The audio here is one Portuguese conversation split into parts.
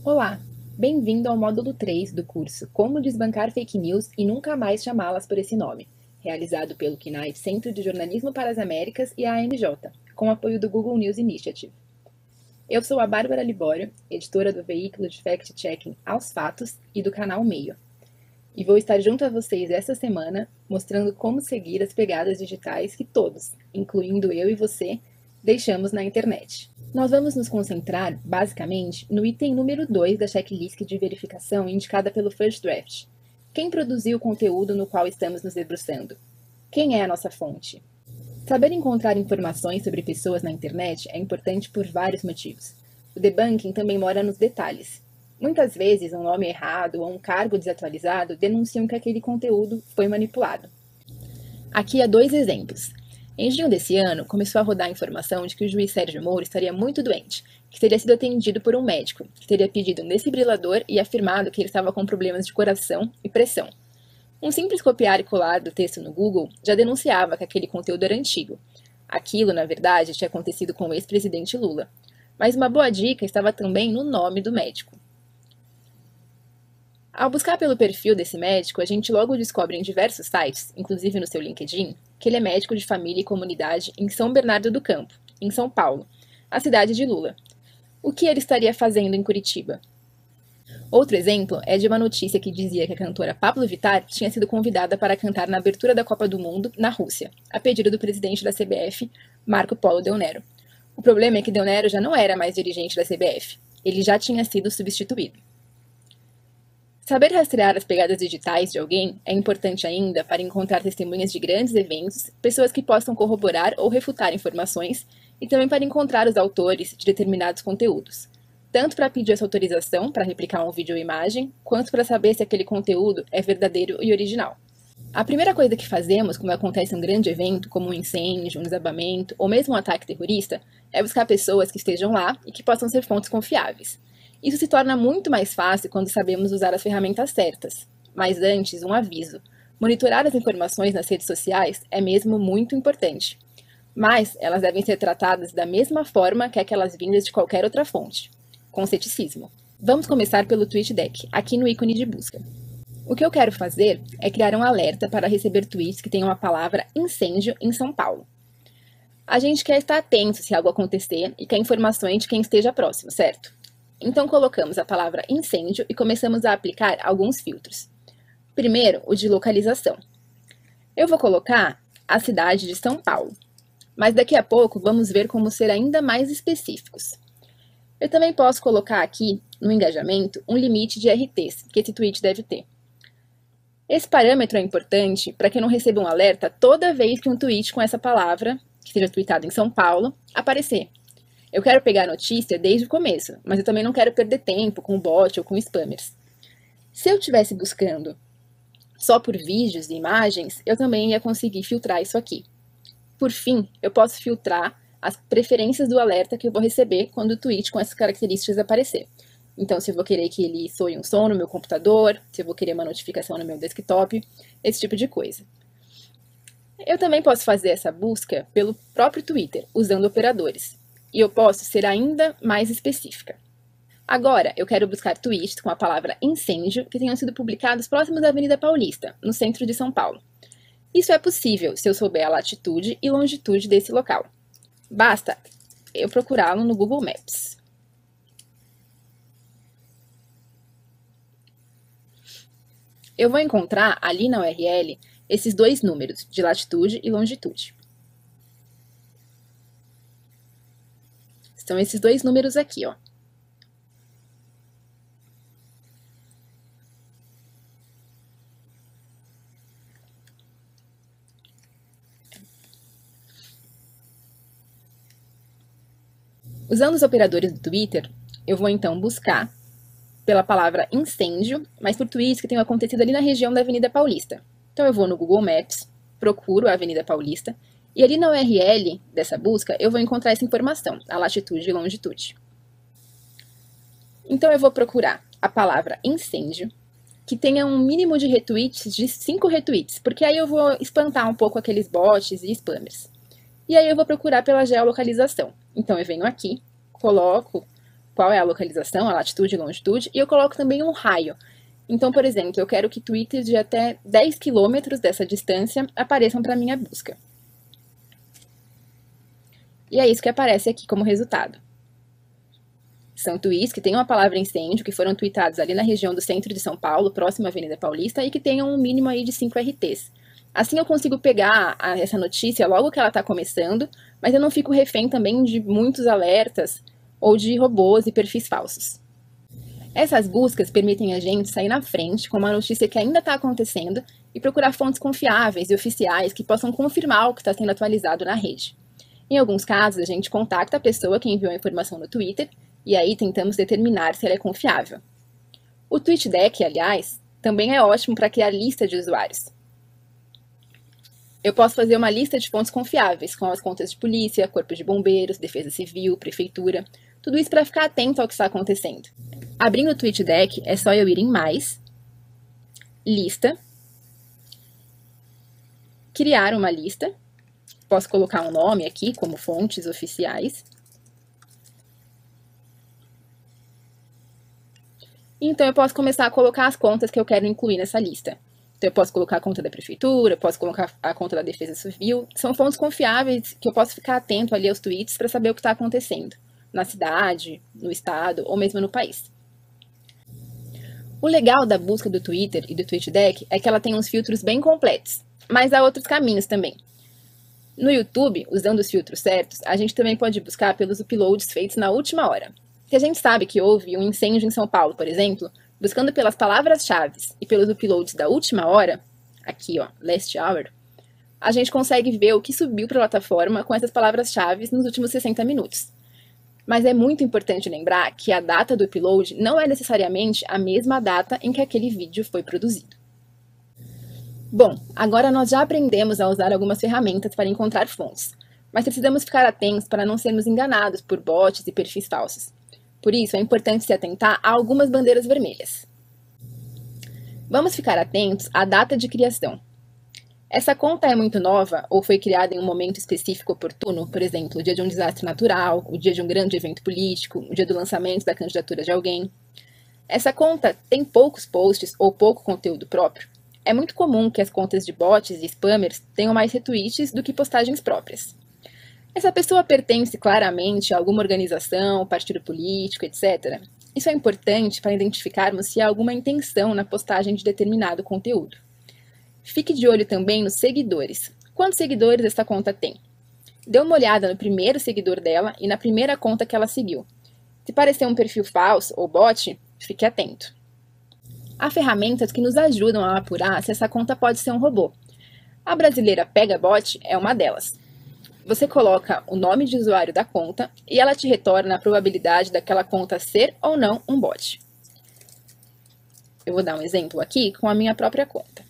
Olá, bem-vindo ao módulo 3 do curso Como Desbancar Fake News e Nunca Mais Chamá-las por esse nome, realizado pelo CNAE Centro de Jornalismo para as Américas e a AMJ, com apoio do Google News Initiative. Eu sou a Bárbara Libório, editora do veículo de fact-checking Aos Fatos e do canal Meio, e vou estar junto a vocês essa semana mostrando como seguir as pegadas digitais que todos, incluindo eu e você, deixamos na internet. Nós vamos nos concentrar, basicamente, no item número 2 da checklist de verificação indicada pelo First Draft. Quem produziu o conteúdo no qual estamos nos debruçando? Quem é a nossa fonte? Saber encontrar informações sobre pessoas na internet é importante por vários motivos. O debunking também mora nos detalhes. Muitas vezes, um nome errado ou um cargo desatualizado denunciam que aquele conteúdo foi manipulado. Aqui há 2 exemplos. Em junho desse ano, começou a rodar a informação de que o juiz Sérgio Moro estaria muito doente, que teria sido atendido por um médico, que teria pedido um desfibrilador e afirmado que ele estava com problemas de coração e pressão. Um simples copiar e colar do texto no Google já denunciava que aquele conteúdo era antigo. Aquilo, na verdade, tinha acontecido com o ex-presidente Lula. Mas uma boa dica estava também no nome do médico. Ao buscar pelo perfil desse médico, a gente logo descobre em diversos sites, inclusive no seu LinkedIn, que ele é médico de família e comunidade em São Bernardo do Campo, em São Paulo, a cidade de Lula. O que ele estaria fazendo em Curitiba? Outro exemplo é de uma notícia que dizia que a cantora Pablo Vittar tinha sido convidada para cantar na abertura da Copa do Mundo na Rússia, a pedido do presidente da CBF, Marco Polo Del Nero. O problema é que Del Nero já não era mais dirigente da CBF, ele já tinha sido substituído. Saber rastrear as pegadas digitais de alguém é importante ainda para encontrar testemunhas de grandes eventos, pessoas que possam corroborar ou refutar informações, e também para encontrar os autores de determinados conteúdos, tanto para pedir essa autorização para replicar um vídeo ou imagem, quanto para saber se aquele conteúdo é verdadeiro e original. A primeira coisa que fazemos quando acontece um grande evento, como um incêndio, um desabamento ou mesmo um ataque terrorista, é buscar pessoas que estejam lá e que possam ser fontes confiáveis. Isso se torna muito mais fácil quando sabemos usar as ferramentas certas. Mas antes, um aviso. Monitorar as informações nas redes sociais é mesmo muito importante. Mas elas devem ser tratadas da mesma forma que aquelas vindas de qualquer outra fonte, com ceticismo. Vamos começar pelo TweetDeck, aqui no ícone de busca. O que eu quero fazer é criar um alerta para receber tweets que tenham a palavra incêndio em São Paulo. A gente quer estar atento se algo acontecer e quer informações de quem esteja próximo, certo? Então colocamos a palavra incêndio e começamos a aplicar alguns filtros. Primeiro, o de localização. Eu vou colocar a cidade de São Paulo, mas daqui a pouco vamos ver como ser ainda mais específicos. Eu também posso colocar aqui, no engajamento, um limite de RTs que esse tweet deve ter. Esse parâmetro é importante para que eu não receba um alerta toda vez que um tweet com essa palavra, que seja tweetado em São Paulo, aparecer. Eu quero pegar a notícia desde o começo, mas eu também não quero perder tempo com bot ou com spammers. Se eu estivesse buscando só por vídeos e imagens, eu também ia conseguir filtrar isso aqui. Por fim, eu posso filtrar as preferências do alerta que eu vou receber quando o tweet com essas características aparecer. Então, se eu vou querer que ele soe um som no meu computador, se eu vou querer uma notificação no meu desktop, esse tipo de coisa. Eu também posso fazer essa busca pelo próprio Twitter, usando operadores. E eu posso ser ainda mais específica. Agora, eu quero buscar tweets com a palavra incêndio que tenham sido publicados próximos da Avenida Paulista, no centro de São Paulo. Isso é possível se eu souber a latitude e longitude desse local. Basta eu procurá-lo no Google Maps. Eu vou encontrar ali na URL esses 2 números, de latitude e longitude. São esses 2 números aqui, ó. Usando os operadores do Twitter, eu vou então buscar pela palavra incêndio, mas por tweets que tenham acontecido ali na região da Avenida Paulista. Então eu vou no Google Maps, procuro a Avenida Paulista, e ali na URL dessa busca eu vou encontrar essa informação, a latitude e longitude. Então eu vou procurar a palavra incêndio, que tenha um mínimo de retweets de 5 retweets, porque aí eu vou espantar um pouco aqueles bots e spammers. E aí eu vou procurar pela geolocalização. Então eu venho aqui, coloco qual é a localização, a latitude e longitude, e eu coloco também um raio. Então, por exemplo, eu quero que tweets de até 10 quilômetros dessa distância apareçam para minha busca. E é isso que aparece aqui como resultado. São tweets que tenham a palavra incêndio, que foram tweetados ali na região do centro de São Paulo, próximo à Avenida Paulista, e que tenham um mínimo aí de 5 RTs. Assim eu consigo pegar essa notícia logo que ela está começando, mas eu não fico refém também de muitos alertas ou de robôs e perfis falsos. Essas buscas permitem a gente sair na frente com uma notícia que ainda está acontecendo e procurar fontes confiáveis e oficiais que possam confirmar o que está sendo atualizado na rede. Em alguns casos, a gente contacta a pessoa que enviou a informação no Twitter e aí tentamos determinar se ela é confiável. O TweetDeck, aliás, também é ótimo para criar lista de usuários. Eu posso fazer uma lista de fontes confiáveis, com as contas de polícia, corpo de bombeiros, defesa civil, prefeitura, tudo isso para ficar atento ao que está acontecendo. Abrindo o TweetDeck, é só eu ir em mais, lista, criar uma lista, posso colocar um nome aqui, como fontes oficiais. Então eu posso começar a colocar as contas que eu quero incluir nessa lista. Então eu posso colocar a conta da prefeitura, posso colocar a conta da defesa civil. São fontes confiáveis que eu posso ficar atento ali aos tweets para saber o que está acontecendo na cidade, no estado ou mesmo no país. O legal da busca do Twitter e do TweetDeck é que ela tem uns filtros bem completos, mas há outros caminhos também. No YouTube, usando os filtros certos, a gente também pode buscar pelos uploads feitos na última hora. Se a gente sabe que houve um incêndio em São Paulo, por exemplo, buscando pelas palavras-chave e pelos uploads da última hora, aqui ó, last hour, a gente consegue ver o que subiu para a plataforma com essas palavras-chave nos últimos 60 minutos. Mas é muito importante lembrar que a data do upload não é necessariamente a mesma data em que aquele vídeo foi produzido. Bom, agora nós já aprendemos a usar algumas ferramentas para encontrar fontes, mas precisamos ficar atentos para não sermos enganados por bots e perfis falsos. Por isso, é importante se atentar a algumas bandeiras vermelhas. Vamos ficar atentos à data de criação. Essa conta é muito nova ou foi criada em um momento específico oportuno, por exemplo, o dia de um desastre natural, o dia de um grande evento político, o dia do lançamento da candidatura de alguém. Essa conta tem poucos posts ou pouco conteúdo próprio. É muito comum que as contas de bots e spammers tenham mais retweets do que postagens próprias. Essa pessoa pertence claramente a alguma organização, partido político, etc. Isso é importante para identificarmos se há alguma intenção na postagem de determinado conteúdo. Fique de olho também nos seguidores. Quantos seguidores essa conta tem? Dê uma olhada no primeiro seguidor dela e na primeira conta que ela seguiu. Se parecer um perfil falso ou bot, fique atento. Há ferramentas que nos ajudam a apurar se essa conta pode ser um robô. A brasileira PegaBot é uma delas. Você coloca o nome de usuário da conta e ela te retorna a probabilidade daquela conta ser ou não um bot. Eu vou dar um exemplo aqui com a minha própria conta.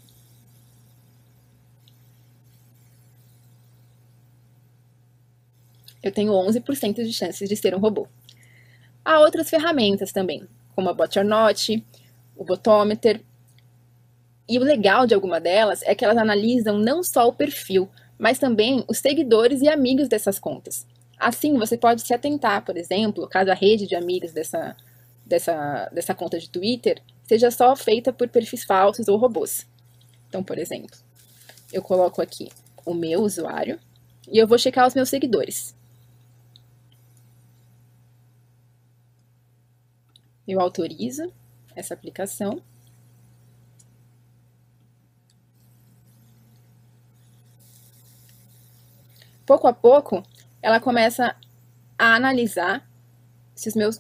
Eu tenho 11% de chances de ser um robô. Há outras ferramentas também, como a Bot-or-Not, o Botometer. E o legal de alguma delas é que elas analisam não só o perfil, mas também os seguidores e amigos dessas contas. Assim, você pode se atentar, por exemplo, caso a rede de amigos dessa conta de Twitter seja só feita por perfis falsos ou robôs. Então, por exemplo, eu coloco aqui o meu usuário e eu vou checar os meus seguidores. Eu autorizo essa aplicação. Pouco a pouco, ela começa a analisar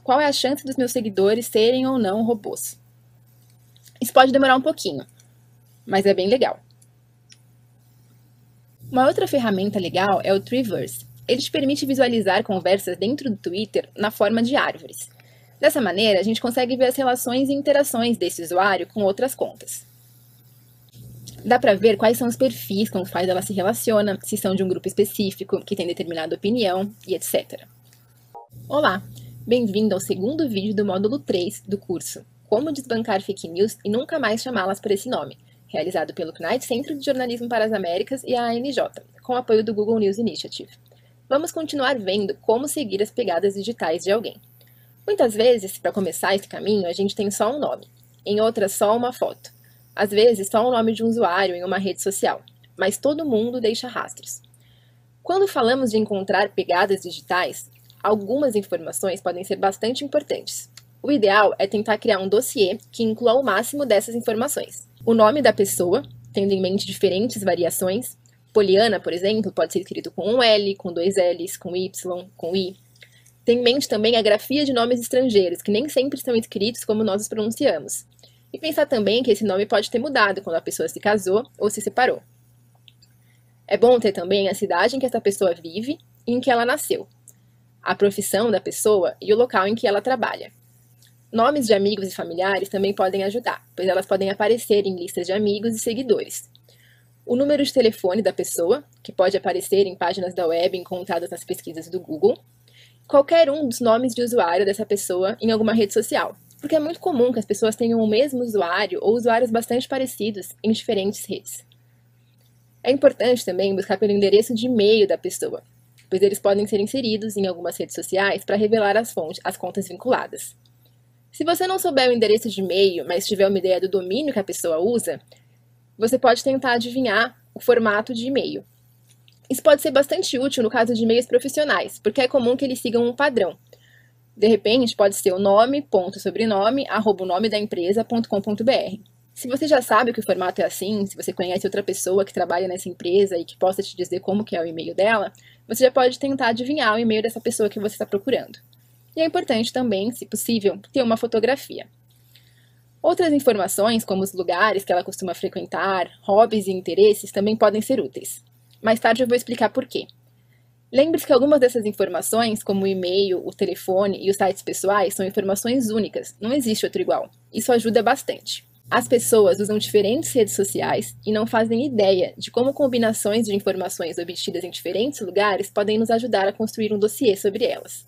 qual é a chance dos meus seguidores serem ou não robôs. Isso pode demorar um pouquinho, mas é bem legal. Uma outra ferramenta legal é o Treeverse. Ele te permite visualizar conversas dentro do Twitter na forma de árvores. Dessa maneira, a gente consegue ver as relações e interações desse usuário com outras contas. Dá para ver quais são os perfis com os quais ela se relaciona, se são de um grupo específico, que tem determinada opinião e etc. Olá, bem-vindo ao segundo vídeo do módulo 3 do curso Como Desbancar Fake News e Nunca Mais Chamá-las por esse Nome, realizado pelo CNIT Centro de Jornalismo para as Américas e a ANJ, com apoio do Google News Initiative. Vamos continuar vendo como seguir as pegadas digitais de alguém. Muitas vezes, para começar esse caminho, a gente tem só um nome, em outras só uma foto. Às vezes, só o nome de um usuário em uma rede social, mas todo mundo deixa rastros. Quando falamos de encontrar pegadas digitais, algumas informações podem ser bastante importantes. O ideal é tentar criar um dossiê que inclua o máximo dessas informações. O nome da pessoa, tendo em mente diferentes variações. Poliana, por exemplo, pode ser escrito com um L, com dois L's, com Y, com I. Tem em mente também a grafia de nomes estrangeiros, que nem sempre são escritos como nós os pronunciamos. E pensar também que esse nome pode ter mudado quando a pessoa se casou ou se separou. É bom ter também a cidade em que essa pessoa vive e em que ela nasceu, a profissão da pessoa e o local em que ela trabalha. Nomes de amigos e familiares também podem ajudar, pois elas podem aparecer em listas de amigos e seguidores. O número de telefone da pessoa, que pode aparecer em páginas da web encontradas nas pesquisas do Google. Qualquer um dos nomes de usuário dessa pessoa em alguma rede social, porque é muito comum que as pessoas tenham o mesmo usuário ou usuários bastante parecidos em diferentes redes. É importante também buscar pelo endereço de e-mail da pessoa, pois eles podem ser inseridos em algumas redes sociais para revelar as contas vinculadas. Se você não souber o endereço de e-mail, mas tiver uma ideia do domínio que a pessoa usa, você pode tentar adivinhar o formato de e-mail. Isso pode ser bastante útil no caso de e-mails profissionais, porque é comum que eles sigam um padrão. De repente, pode ser o nome, ponto, sobrenome, @o nome da empresa.com.br. Se você já sabe que o formato é assim, se você conhece outra pessoa que trabalha nessa empresa e que possa te dizer como que é o e-mail dela, você já pode tentar adivinhar o e-mail dessa pessoa que você está procurando. E é importante também, se possível, ter uma fotografia. Outras informações, como os lugares que ela costuma frequentar, hobbies e interesses, também podem ser úteis. Mais tarde eu vou explicar por quê. Lembre-se que algumas dessas informações, como o e-mail, o telefone e os sites pessoais, são informações únicas, não existe outro igual. Isso ajuda bastante. As pessoas usam diferentes redes sociais e não fazem ideia de como combinações de informações obtidas em diferentes lugares podem nos ajudar a construir um dossiê sobre elas.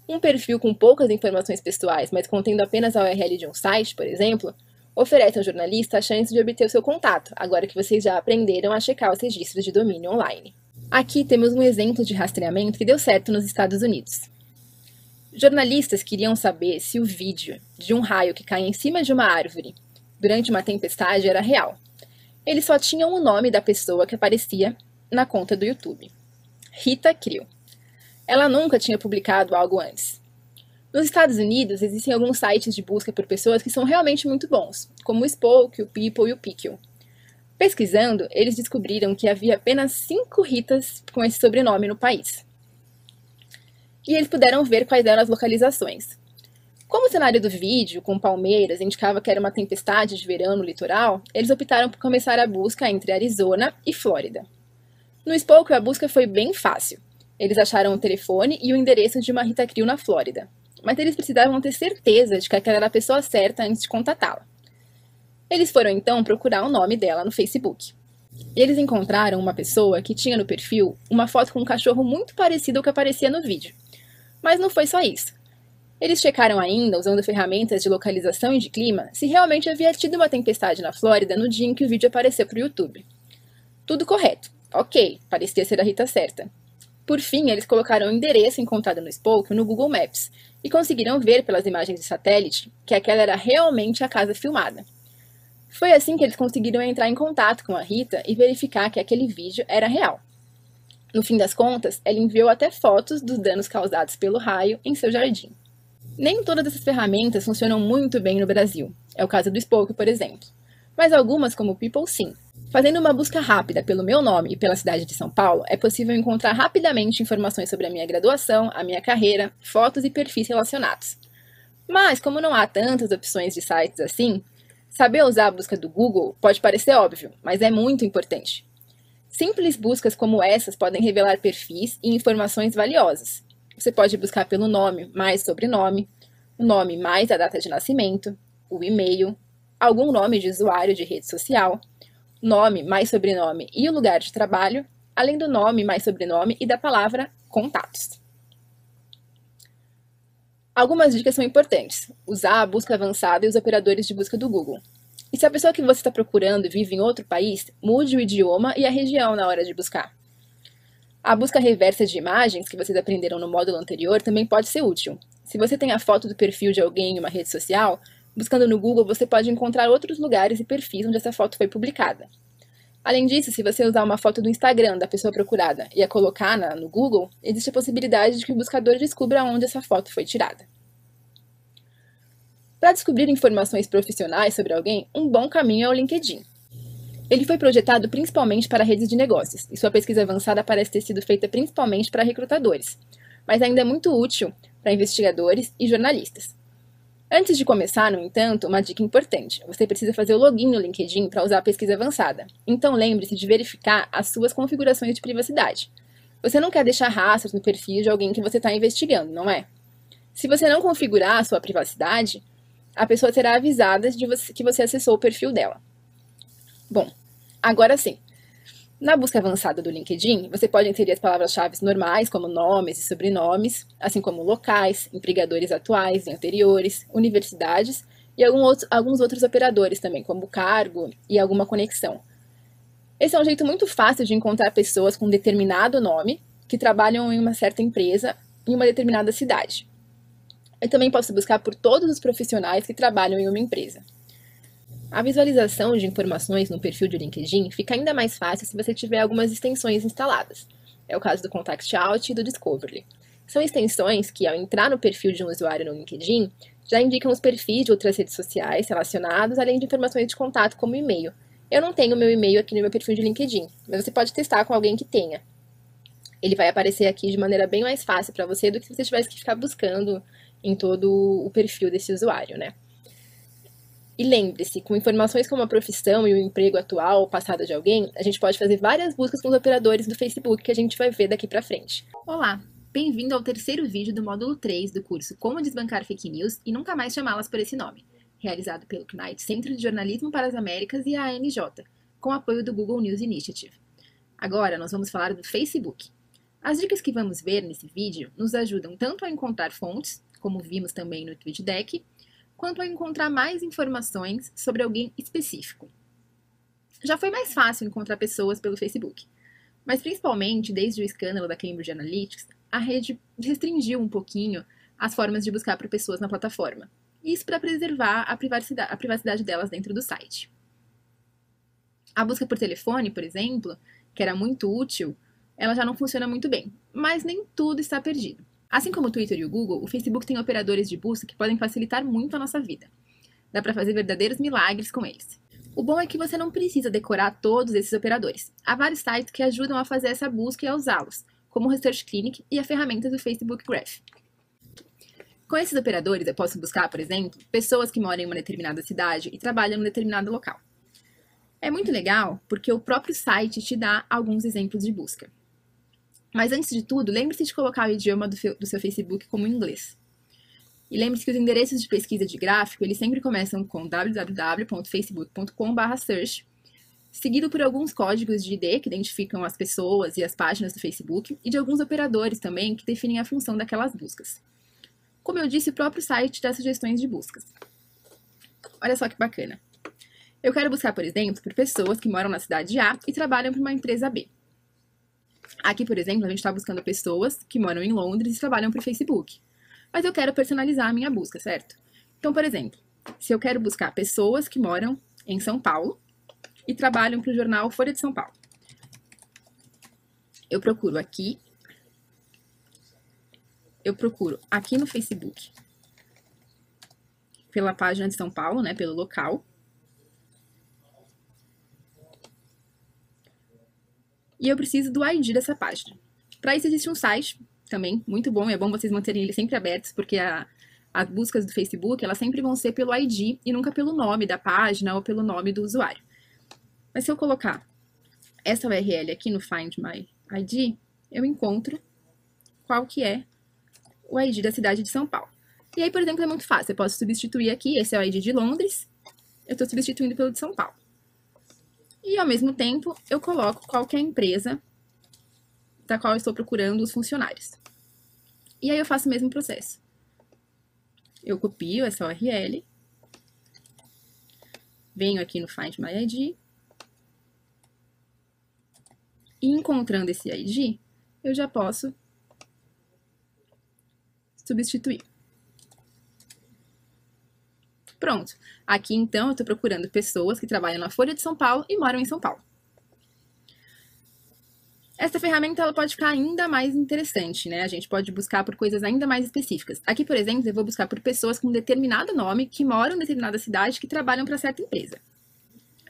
Um perfil com poucas informações pessoais, mas contendo apenas a URL de um site, por exemplo, oferece ao jornalista a chance de obter o seu contato, agora que vocês já aprenderam a checar os registros de domínio online. Aqui temos um exemplo de rastreamento que deu certo nos Estados Unidos. Jornalistas queriam saber se o vídeo de um raio que cai em cima de uma árvore durante uma tempestade era real. Eles só tinham o nome da pessoa que aparecia na conta do YouTube. Rita Krill. Ela nunca tinha publicado algo antes. Nos Estados Unidos, existem alguns sites de busca por pessoas que são realmente muito bons, como o Spoke, o People e o Pickle. Pesquisando, eles descobriram que havia apenas 5 Ritas com esse sobrenome no país. E eles puderam ver quais eram as localizações. Como o cenário do vídeo, com palmeiras, indicava que era uma tempestade de verão no litoral, eles optaram por começar a busca entre Arizona e Flórida. No Spoke, a busca foi bem fácil. Eles acharam o telefone e o endereço de uma Rita Krill na Flórida, mas eles precisavam ter certeza de que aquela era a pessoa certa antes de contatá-la. Eles foram então procurar o nome dela no Facebook. E eles encontraram uma pessoa que tinha no perfil uma foto com um cachorro muito parecido ao que aparecia no vídeo. Mas não foi só isso. Eles checaram ainda, usando ferramentas de localização e de clima, se realmente havia tido uma tempestade na Flórida no dia em que o vídeo apareceu para o YouTube. Tudo correto. Ok, parecia ser a Rita certa. Por fim, eles colocaram o endereço encontrado no Spoke no Google Maps e conseguiram ver pelas imagens de satélite que aquela era realmente a casa filmada. Foi assim que eles conseguiram entrar em contato com a Rita e verificar que aquele vídeo era real. No fim das contas, ela enviou até fotos dos danos causados pelo raio em seu jardim. Nem todas essas ferramentas funcionam muito bem no Brasil. É o caso do Spoke, por exemplo. Mas algumas, como o People, sim. Fazendo uma busca rápida pelo meu nome e pela cidade de São Paulo, é possível encontrar rapidamente informações sobre a minha graduação, a minha carreira, fotos e perfis relacionados. Mas, como não há tantas opções de sites assim, saber usar a busca do Google pode parecer óbvio, mas é muito importante. Simples buscas como essas podem revelar perfis e informações valiosas. Você pode buscar pelo nome mais sobrenome, o nome mais a data de nascimento, o e-mail, algum nome de usuário de rede social, nome mais sobrenome e o lugar de trabalho, além do nome mais sobrenome e da palavra contatos. Algumas dicas são importantes. Usar a busca avançada e os operadores de busca do Google. E se a pessoa que você está procurando vive em outro país, mude o idioma e a região na hora de buscar. A busca reversa de imagens, que vocês aprenderam no módulo anterior, também pode ser útil. Se você tem a foto do perfil de alguém em uma rede social, buscando no Google você pode encontrar outros lugares e perfis onde essa foto foi publicada. Além disso, se você usar uma foto do Instagram da pessoa procurada e a colocar no Google, existe a possibilidade de que o buscador descubra onde essa foto foi tirada. Para descobrir informações profissionais sobre alguém, um bom caminho é o LinkedIn. Ele foi projetado principalmente para redes de negócios, e sua pesquisa avançada parece ter sido feita principalmente para recrutadores, mas ainda é muito útil para investigadores e jornalistas. Antes de começar, no entanto, uma dica importante: você precisa fazer o login no LinkedIn para usar a pesquisa avançada. Então lembre-se de verificar as suas configurações de privacidade. Você não quer deixar rastros no perfil de alguém que você está investigando, não é? Se você não configurar a sua privacidade, a pessoa será avisada que você acessou o perfil dela. Bom, agora sim. Na busca avançada do LinkedIn, você pode inserir as palavras-chave normais, como nomes e sobrenomes, assim como locais, empregadores atuais e anteriores, universidades e alguns outros operadores também, como cargo e alguma conexão. Esse é um jeito muito fácil de encontrar pessoas com determinado nome que trabalham em uma certa empresa em uma determinada cidade. Eu também posso buscar por todos os profissionais que trabalham em uma empresa. A visualização de informações no perfil de LinkedIn fica ainda mais fácil se você tiver algumas extensões instaladas. É o caso do Contact Out e do Discovery. São extensões que, ao entrar no perfil de um usuário no LinkedIn, já indicam os perfis de outras redes sociais relacionados, além de informações de contato como e-mail. Eu não tenho meu e-mail aqui no meu perfil de LinkedIn, mas você pode testar com alguém que tenha. Ele vai aparecer aqui de maneira bem mais fácil para você do que se você tivesse que ficar buscando em todo o perfil desse usuário, né? E lembre-se, com informações como a profissão e o emprego atual ou passado de alguém, a gente pode fazer várias buscas com os operadores do Facebook que a gente vai ver daqui para frente. Olá, bem-vindo ao terceiro vídeo do módulo 3 do curso Como Desbancar Fake News e Nunca Mais Chamá-las por esse nome, realizado pelo CNIT Centro de Jornalismo para as Américas e a ANJ, com apoio do Google News Initiative. Agora nós vamos falar do Facebook. As dicas que vamos ver nesse vídeo nos ajudam tanto a encontrar fontes, como vimos também no TweetDeck, quanto a encontrar mais informações sobre alguém específico. Já foi mais fácil encontrar pessoas pelo Facebook, mas principalmente desde o escândalo da Cambridge Analytica, a rede restringiu um pouquinho as formas de buscar por pessoas na plataforma. Isso para preservar a privacidade delas dentro do site. A busca por telefone, por exemplo, que era muito útil, ela já não funciona muito bem, mas nem tudo está perdido. Assim como o Twitter e o Google, o Facebook tem operadores de busca que podem facilitar muito a nossa vida. Dá para fazer verdadeiros milagres com eles. O bom é que você não precisa decorar todos esses operadores. Há vários sites que ajudam a fazer essa busca e a usá-los, como o Research Clinic e a ferramenta do Facebook Graph. Com esses operadores, eu posso buscar, por exemplo, pessoas que moram em uma determinada cidade e trabalham em um determinado local. É muito legal porque o próprio site te dá alguns exemplos de busca. Mas antes de tudo, lembre-se de colocar o idioma do seu Facebook como inglês. E lembre-se que os endereços de pesquisa de gráfico, eles sempre começam com www.facebook.com/search, seguido por alguns códigos de ID que identificam as pessoas e as páginas do Facebook, e de alguns operadores também que definem a função daquelas buscas. Como eu disse, o próprio site dá sugestões de buscas. Olha só que bacana. Eu quero buscar, por exemplo, por pessoas que moram na cidade A e trabalham para uma empresa B. Aqui, por exemplo, a gente está buscando pessoas que moram em Londres e trabalham para o Facebook. Mas eu quero personalizar a minha busca, certo? Então, por exemplo, se eu quero buscar pessoas que moram em São Paulo e trabalham para o jornal Folha de São Paulo, eu procuro aqui no Facebook pela página de São Paulo, né, pelo local. E eu preciso do ID dessa página. Para isso existe um site também muito bom, e é bom vocês manterem ele sempre abertos, porque as buscas do Facebook, elas sempre vão ser pelo ID e nunca pelo nome da página ou pelo nome do usuário. Mas se eu colocar essa URL aqui no Find My ID, eu encontro qual que é o ID da cidade de São Paulo. E aí, por exemplo, é muito fácil, eu posso substituir aqui, esse é o ID de Londres, eu estou substituindo pelo de São Paulo. E, ao mesmo tempo, eu coloco qual que é a empresa da qual eu estou procurando os funcionários. E aí eu faço o mesmo processo. Eu copio essa URL, venho aqui no Find My ID, e encontrando esse ID, eu já posso substituir. Pronto. Aqui, então, eu estou procurando pessoas que trabalham na Folha de São Paulo e moram em São Paulo. Essa ferramenta ela pode ficar ainda mais interessante, né? A gente pode buscar por coisas ainda mais específicas. Aqui, por exemplo, eu vou buscar por pessoas com determinado nome, que moram em determinada cidade, que trabalham para certa empresa.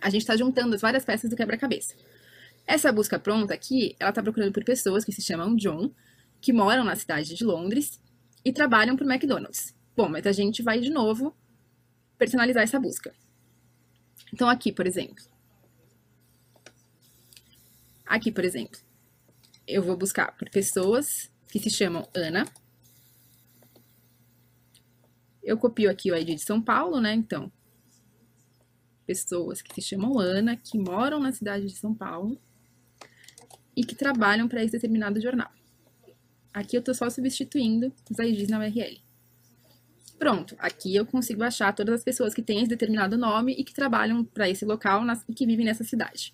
A gente está juntando as várias peças do quebra-cabeça. Essa busca pronta aqui, ela está procurando por pessoas que se chamam John, que moram na cidade de Londres e trabalham para o McDonald's. Bom, mas a gente vai, de novo, personalizar essa busca. Então, aqui, por exemplo, eu vou buscar por pessoas que se chamam Ana. Eu copio aqui o ID de São Paulo, né? Então, pessoas que se chamam Ana, que moram na cidade de São Paulo e que trabalham para esse determinado jornal. Aqui eu estou só substituindo os IDs na URL. Pronto, aqui eu consigo achar todas as pessoas que têm esse determinado nome e que trabalham para esse local e que vivem nessa cidade.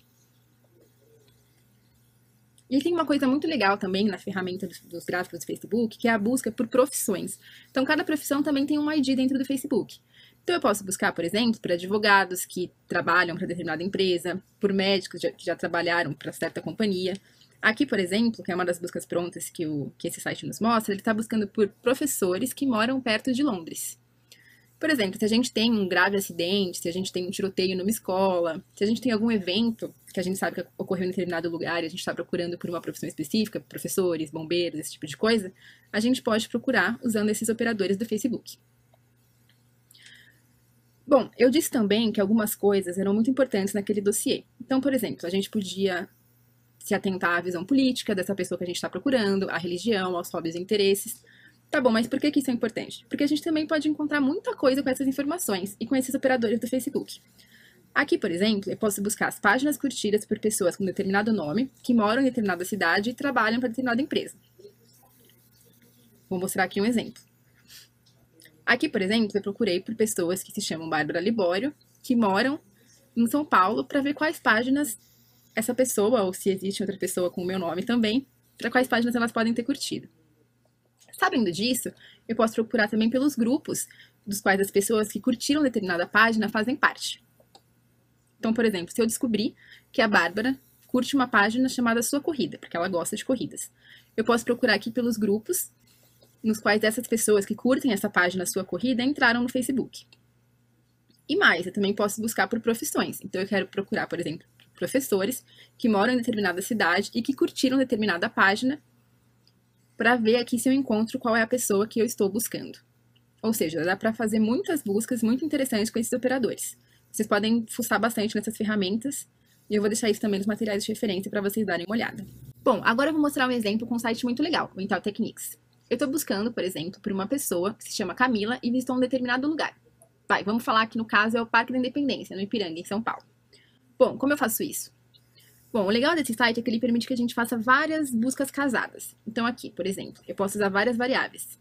E tem uma coisa muito legal também na ferramenta dos gráficos do Facebook, que é a busca por profissões. Então, cada profissão também tem um ID dentro do Facebook. Então, eu posso buscar, por exemplo, por advogados que trabalham para determinada empresa, por médicos que já trabalharam para certa companhia. Aqui, por exemplo, que é uma das buscas prontas que esse site nos mostra, ele está buscando por professores que moram perto de Londres. Por exemplo, se a gente tem um grave acidente, se a gente tem um tiroteio numa escola, se a gente tem algum evento que a gente sabe que ocorreu em determinado lugar e a gente está procurando por uma profissão específica, professores, bombeiros, esse tipo de coisa, a gente pode procurar usando esses operadores do Facebook. Bom, eu disse também que algumas coisas eram muito importantes naquele dossiê. Então, por exemplo, a gente podia se atentar à visão política dessa pessoa que a gente está procurando, à religião, aos hobbies e interesses. Tá bom, mas por que isso é importante? Porque a gente também pode encontrar muita coisa com essas informações e com esses operadores do Facebook. Aqui, por exemplo, eu posso buscar as páginas curtidas por pessoas com determinado nome, que moram em determinada cidade e trabalham para determinada empresa. Vou mostrar aqui um exemplo. Aqui, por exemplo, eu procurei por pessoas que se chamam Bárbara Libório, que moram em São Paulo, para ver quais páginas essa pessoa, ou se existe outra pessoa com o meu nome também, para quais páginas elas podem ter curtido. Sabendo disso, eu posso procurar também pelos grupos dos quais as pessoas que curtiram determinada página fazem parte. Então, por exemplo, se eu descobrir que a Bárbara curte uma página chamada Sua Corrida, porque ela gosta de corridas, eu posso procurar aqui pelos grupos nos quais essas pessoas que curtem essa página Sua Corrida entraram no Facebook. E mais, eu também posso buscar por profissões. Então, eu quero procurar, por exemplo, professores que moram em determinada cidade e que curtiram determinada página para ver aqui se eu encontro qual é a pessoa que eu estou buscando. Ou seja, dá para fazer muitas buscas muito interessantes com esses operadores. Vocês podem fuçar bastante nessas ferramentas e eu vou deixar isso também nos materiais de referência para vocês darem uma olhada. Bom, agora eu vou mostrar um exemplo com um site muito legal, o Intel Techniques. Eu estou buscando, por exemplo, por uma pessoa que se chama Camila e visitou um determinado lugar. Vamos falar que no caso é o Parque da Independência, no Ipiranga, em São Paulo. Bom, como eu faço isso? Bom, o legal desse site é que ele permite que a gente faça várias buscas casadas. Então aqui, por exemplo, eu posso usar várias variáveis.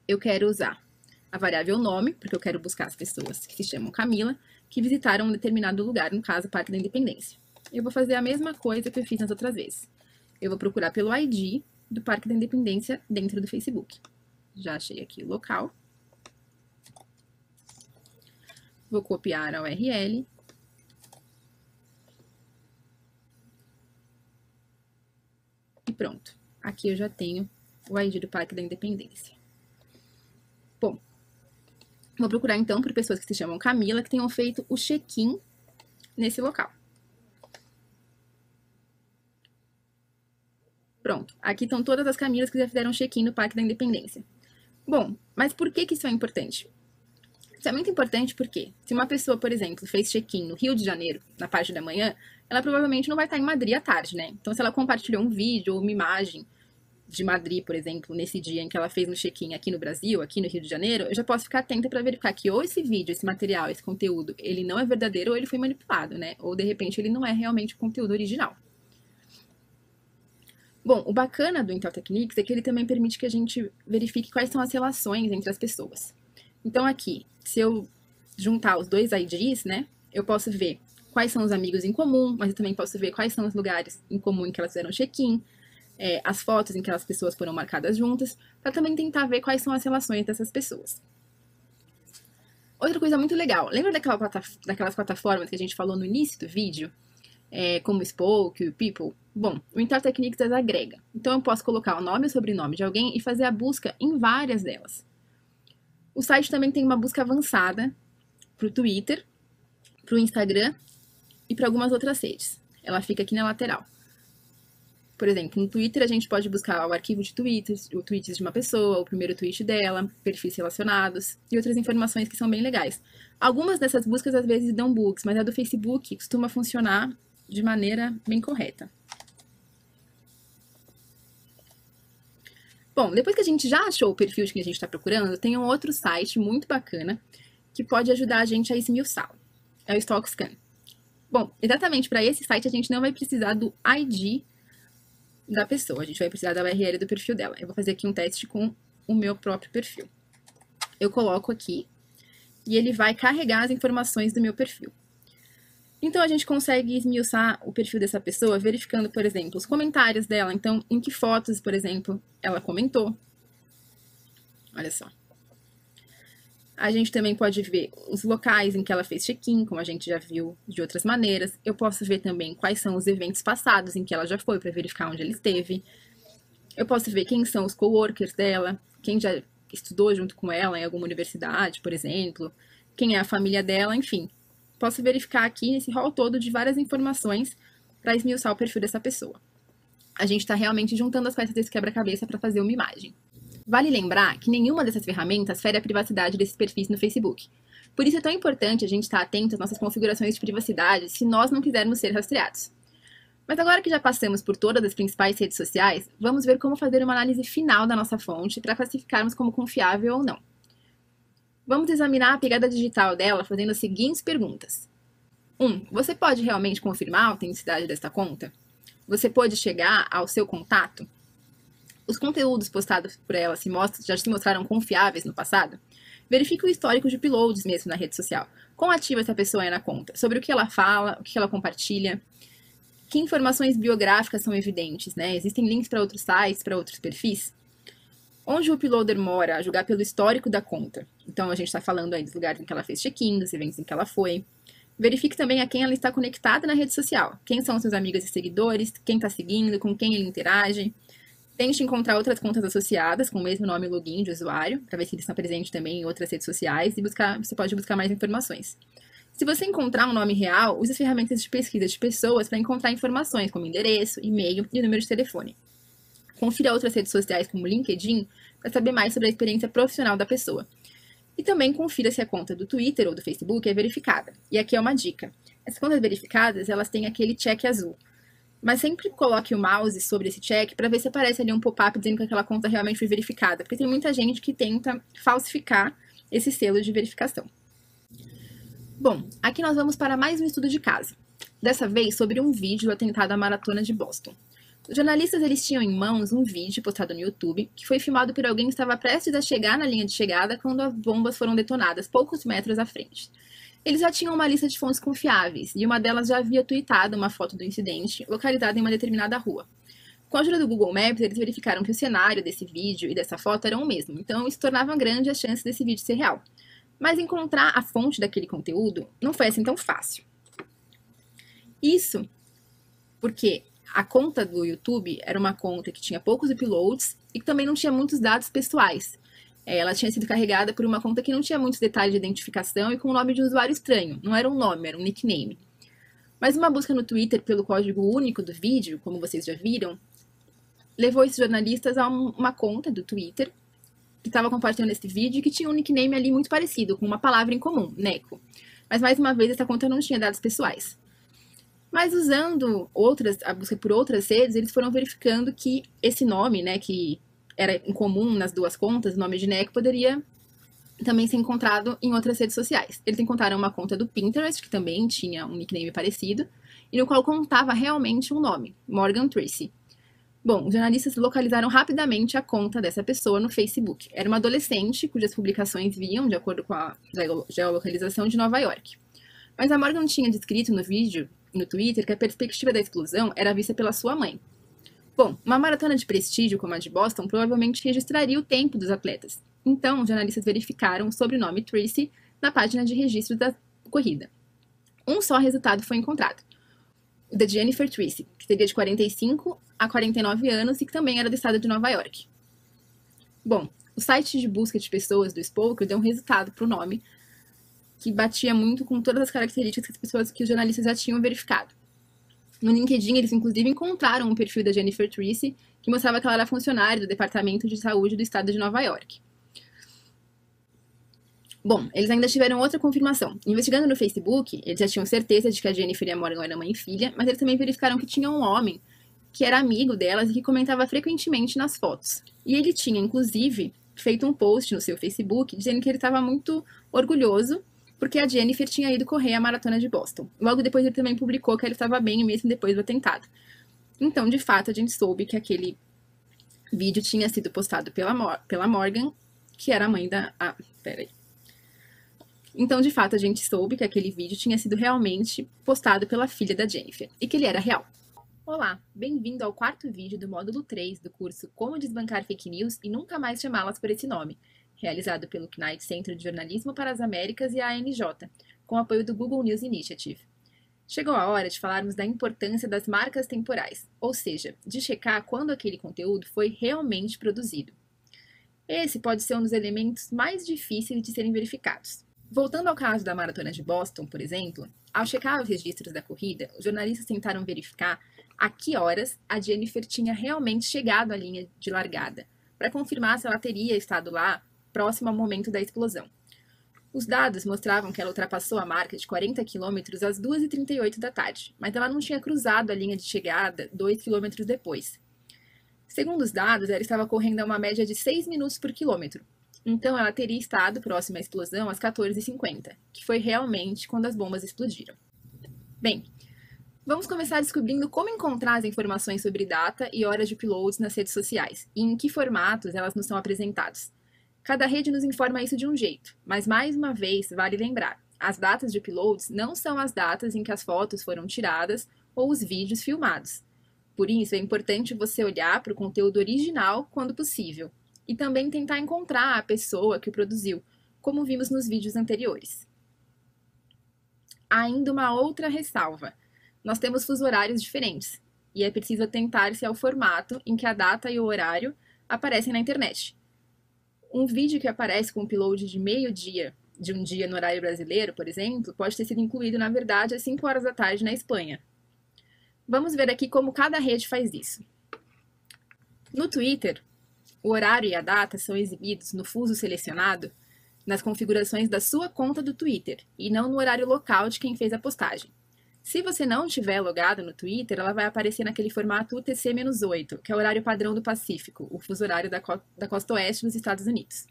Eu quero usar a variável nome, porque eu quero buscar as pessoas que se chamam Camila, que visitaram um determinado lugar, no caso, o Parque da Independência. Eu vou fazer a mesma coisa que eu fiz nas outras vezes. Eu vou procurar pelo ID do Parque da Independência dentro do Facebook. Já achei aqui o local. Vou copiar a URL. E pronto. Aqui eu já tenho o ID do Parque da Independência. Bom, vou procurar então por pessoas que se chamam Camila, que tenham feito o check-in nesse local. Pronto, aqui estão todas as Camilas que já fizeram check-in no Parque da Independência. Bom, mas por que isso é importante? Isso é muito importante porque, se uma pessoa, por exemplo, fez check-in no Rio de Janeiro, na parte da manhã, ela provavelmente não vai estar em Madrid à tarde, né? Então, se ela compartilhou um vídeo ou uma imagem de Madrid, por exemplo, nesse dia em que ela fez um check-in aqui no Brasil, aqui no Rio de Janeiro, eu já posso ficar atenta para verificar que ou esse vídeo, esse material, esse conteúdo, ele não é verdadeiro ou ele foi manipulado, né? Ou, de repente, ele não é realmente o conteúdo original. Bom, o bacana do Intel Techniques é que ele também permite que a gente verifique quais são as relações entre as pessoas. Então, aqui, se eu juntar os dois IDs, né, eu posso ver quais são os amigos em comum, mas eu também posso ver quais são os lugares em comum em que elas fizeram check-in, as fotos em que as pessoas foram marcadas juntas, para também tentar ver quais são as relações dessas pessoas. Outra coisa muito legal, lembra daquelas plataformas que a gente falou no início do vídeo? Como o Spoke, o People? Bom, o Intel Techniques as agrega. Então eu posso colocar o nome e o sobrenome de alguém e fazer a busca em várias delas. O site também tem uma busca avançada para o Twitter, para o Instagram e para algumas outras redes. Ela fica aqui na lateral. Por exemplo, no Twitter a gente pode buscar o arquivo de tweets, o tweets de uma pessoa, o primeiro tweet dela, perfis relacionados e outras informações que são bem legais. Algumas dessas buscas às vezes dão bugs, mas a do Facebook costuma funcionar de maneira bem correta. Bom, depois que a gente já achou o perfil de quem a gente está procurando, tem um outro site muito bacana que pode ajudar a gente a esmiuçá-lo. É o StalkScan. Bom, exatamente para esse site a gente não vai precisar do ID da pessoa, a gente vai precisar da URL do perfil dela. Eu vou fazer aqui um teste com o meu próprio perfil. Eu coloco aqui e ele vai carregar as informações do meu perfil. Então, a gente consegue esmiuçar o perfil dessa pessoa verificando, por exemplo, os comentários dela. Então, em que fotos, por exemplo, ela comentou. Olha só. A gente também pode ver os locais em que ela fez check-in, como a gente já viu de outras maneiras. Eu posso ver também quais são os eventos passados em que ela já foi, para verificar onde ela esteve. Eu posso ver quem são os coworkers dela, quem já estudou junto com ela em alguma universidade, por exemplo, quem é a família dela, enfim. Posso verificar aqui nesse rol todo de várias informações para esmiuçar o perfil dessa pessoa. A gente está realmente juntando as peças desse quebra-cabeça para fazer uma imagem. Vale lembrar que nenhuma dessas ferramentas fere a privacidade desses perfis no Facebook. Por isso é tão importante a gente estar atento às nossas configurações de privacidade se nós não quisermos ser rastreados. Mas agora que já passamos por todas as principais redes sociais, vamos ver como fazer uma análise final da nossa fonte para classificarmos como confiável ou não. Vamos examinar a pegada digital dela fazendo as seguintes perguntas. 1. Você pode realmente confirmar a autenticidade desta conta? Você pode chegar ao seu contato? Os conteúdos postados por ela já se mostraram confiáveis no passado? Verifique o histórico de uploads mesmo na rede social. Quão ativa essa pessoa é na conta? Sobre o que ela fala, o que ela compartilha? Que informações biográficas são evidentes, né? Existem links para outros sites, para outros perfis? Onde o uploader mora, a julgar pelo histórico da conta. Então, a gente está falando aí dos lugares em que ela fez check-in, dos eventos em que ela foi. Verifique também a quem ela está conectada na rede social. Quem são seus amigos e seguidores, quem está seguindo, com quem ele interage. Tente encontrar outras contas associadas com o mesmo nome e login de usuário, para ver se eles estão presentes também em outras redes sociais e você pode buscar mais informações. Se você encontrar um nome real, use as ferramentas de pesquisa de pessoas para encontrar informações como endereço, e-mail e número de telefone. Confira outras redes sociais como LinkedIn para saber mais sobre a experiência profissional da pessoa. E também confira se a conta do Twitter ou do Facebook é verificada. E aqui é uma dica. Essas contas verificadas, elas têm aquele check azul. Mas sempre coloque o mouse sobre esse check para ver se aparece ali um pop-up dizendo que aquela conta realmente foi verificada, porque tem muita gente que tenta falsificar esse selo de verificação. Bom, aqui nós vamos para mais um estudo de caso. Dessa vez sobre um vídeo do atentado à maratona de Boston. Os jornalistas eles tinham em mãos um vídeo postado no YouTube que foi filmado por alguém que estava prestes a chegar na linha de chegada quando as bombas foram detonadas poucos metros à frente. Eles já tinham uma lista de fontes confiáveis, e uma delas já havia tweetado uma foto do incidente, localizada em uma determinada rua. Com a ajuda do Google Maps, eles verificaram que o cenário desse vídeo e dessa foto eram o mesmo, então isso tornava grande a chance desse vídeo ser real. Mas encontrar a fonte daquele conteúdo não foi assim tão fácil. Isso porque a conta do YouTube era uma conta que tinha poucos uploads e que também não tinha muitos dados pessoais. Ela tinha sido carregada por uma conta que não tinha muitos detalhes de identificação e com um nome de usuário estranho. Não era um nome, era um nickname. Mas uma busca no Twitter pelo código único do vídeo, como vocês já viram, levou esses jornalistas a uma conta do Twitter que estava compartilhando esse vídeo e que tinha um nickname ali muito parecido, com uma palavra em comum, Neco. Mas, mais uma vez, essa conta não tinha dados pessoais. Mas usando a busca por outras redes, eles foram verificando que esse nome, né, que era em comum nas duas contas, o nome de Neco poderia também ser encontrado em outras redes sociais. Eles encontraram uma conta do Pinterest, que também tinha um nickname parecido, e no qual contava realmente um nome, Morgan Tracy. Bom, os jornalistas localizaram rapidamente a conta dessa pessoa no Facebook. Era uma adolescente cujas publicações vinham de acordo com a geolocalização de Nova York. Mas a Morgan tinha descrito no vídeo, no Twitter, que a perspectiva da explosão era vista pela sua mãe. Bom, uma maratona de prestígio como a de Boston provavelmente registraria o tempo dos atletas. Então, os jornalistas verificaram o sobrenome Tracy na página de registro da corrida. Um só resultado foi encontrado, o da Jennifer Tracy, que teria de 45 a 49 anos e que também era do estado de Nova York. Bom, o site de busca de pessoas do Spoker deu um resultado para o nome que batia muito com todas as características que os jornalistas já tinham verificado. No LinkedIn, eles inclusive encontraram um perfil da Jennifer Tracy que mostrava que ela era funcionária do Departamento de Saúde do estado de Nova York. Bom, eles ainda tiveram outra confirmação. Investigando no Facebook, eles já tinham certeza de que a Jennifer e a Morgan eram mãe e filha, mas eles também verificaram que tinha um homem que era amigo delas e que comentava frequentemente nas fotos. E ele tinha, inclusive, feito um post no seu Facebook dizendo que ele estava muito orgulhoso porque a Jennifer tinha ido correr a maratona de Boston. Logo depois ele também publicou que ela estava bem mesmo depois do atentado. Então, de fato, a gente soube que aquele vídeo tinha sido postado pela Morgan, que era a mãe da... Então, de fato, a gente soube que aquele vídeo tinha sido realmente postado pela filha da Jennifer e que ele era real. Olá, bem-vindo ao quarto vídeo do módulo 3 do curso Como Desbancar Fake News e Nunca Mais Chamá-las por esse nome, realizado pelo CNIT Centro de Jornalismo para as Américas e a ANJ, com apoio do Google News Initiative. Chegou a hora de falarmos da importância das marcas temporais, ou seja, de checar quando aquele conteúdo foi realmente produzido. Esse pode ser um dos elementos mais difíceis de serem verificados. Voltando ao caso da Maratona de Boston, por exemplo, ao checar os registros da corrida, os jornalistas tentaram verificar a que horas a Jennifer tinha realmente chegado à linha de largada, para confirmar se ela teria estado lá próximo ao momento da explosão. Os dados mostravam que ela ultrapassou a marca de 40 km às 2h38 da tarde, mas ela não tinha cruzado a linha de chegada 2 km depois. Segundo os dados, ela estava correndo a uma média de 6 minutos por quilômetro, então ela teria estado próxima à explosão às 14h50, que foi realmente quando as bombas explodiram. Bem, vamos começar descobrindo como encontrar as informações sobre data e horas de uploads nas redes sociais, e em que formatos elas nos são apresentadas. Cada rede nos informa isso de um jeito, mas mais uma vez vale lembrar, as datas de uploads não são as datas em que as fotos foram tiradas ou os vídeos filmados. Por isso é importante você olhar para o conteúdo original quando possível, e também tentar encontrar a pessoa que o produziu, como vimos nos vídeos anteriores. Há ainda uma outra ressalva. Nós temos fusos horários diferentes, e é preciso atentar-se ao formato em que a data e o horário aparecem na internet. Um vídeo que aparece com um upload de meio-dia de um dia no horário brasileiro, por exemplo, pode ter sido incluído, na verdade, às 5 horas da tarde na Espanha. Vamos ver aqui como cada rede faz isso. No Twitter, o horário e a data são exibidos no fuso selecionado nas configurações da sua conta do Twitter e não no horário local de quem fez a postagem. Se você não estiver logado no Twitter, ela vai aparecer naquele formato UTC-8, que é o horário padrão do Pacífico, o fuso horário da costa oeste dos Estados Unidos.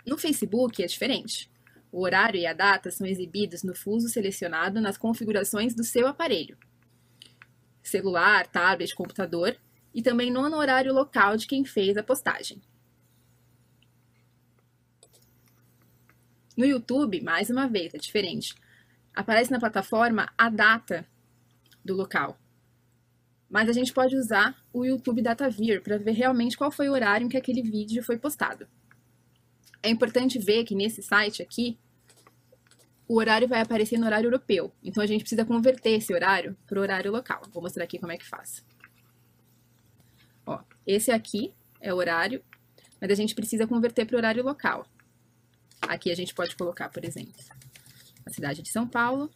No Facebook é diferente. O horário e a data são exibidos no fuso selecionado nas configurações do seu aparelho, celular, tablet, computador, e também no horário local de quem fez a postagem. No YouTube, mais uma vez, é diferente. Aparece na plataforma a data do local. Mas a gente pode usar o YouTube DataViewer para ver realmente qual foi o horário em que aquele vídeo foi postado. É importante ver que nesse site aqui, o horário vai aparecer no horário europeu. Então a gente precisa converter esse horário para o horário local. Vou mostrar aqui como é que faz. Ó, esse aqui é o horário, mas a gente precisa converter para o horário local. Aqui a gente pode colocar, por exemplo, a cidade de São Paulo.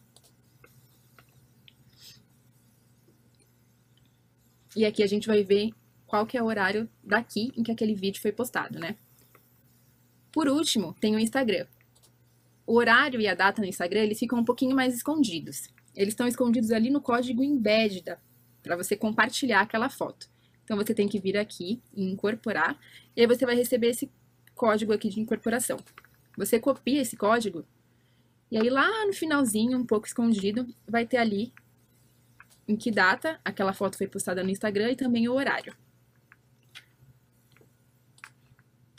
E aqui a gente vai ver qual que é o horário daqui em que aquele vídeo foi postado, né? Por último, tem o Instagram. O horário e a data no Instagram, eles ficam um pouquinho mais escondidos. Eles estão escondidos ali no código embed, para você compartilhar aquela foto. Então, você tem que vir aqui e incorporar, e aí você vai receber esse código aqui de incorporação. Você copia esse código, e aí lá no finalzinho, um pouco escondido, vai ter ali em que data aquela foto foi postada no Instagram e também o horário.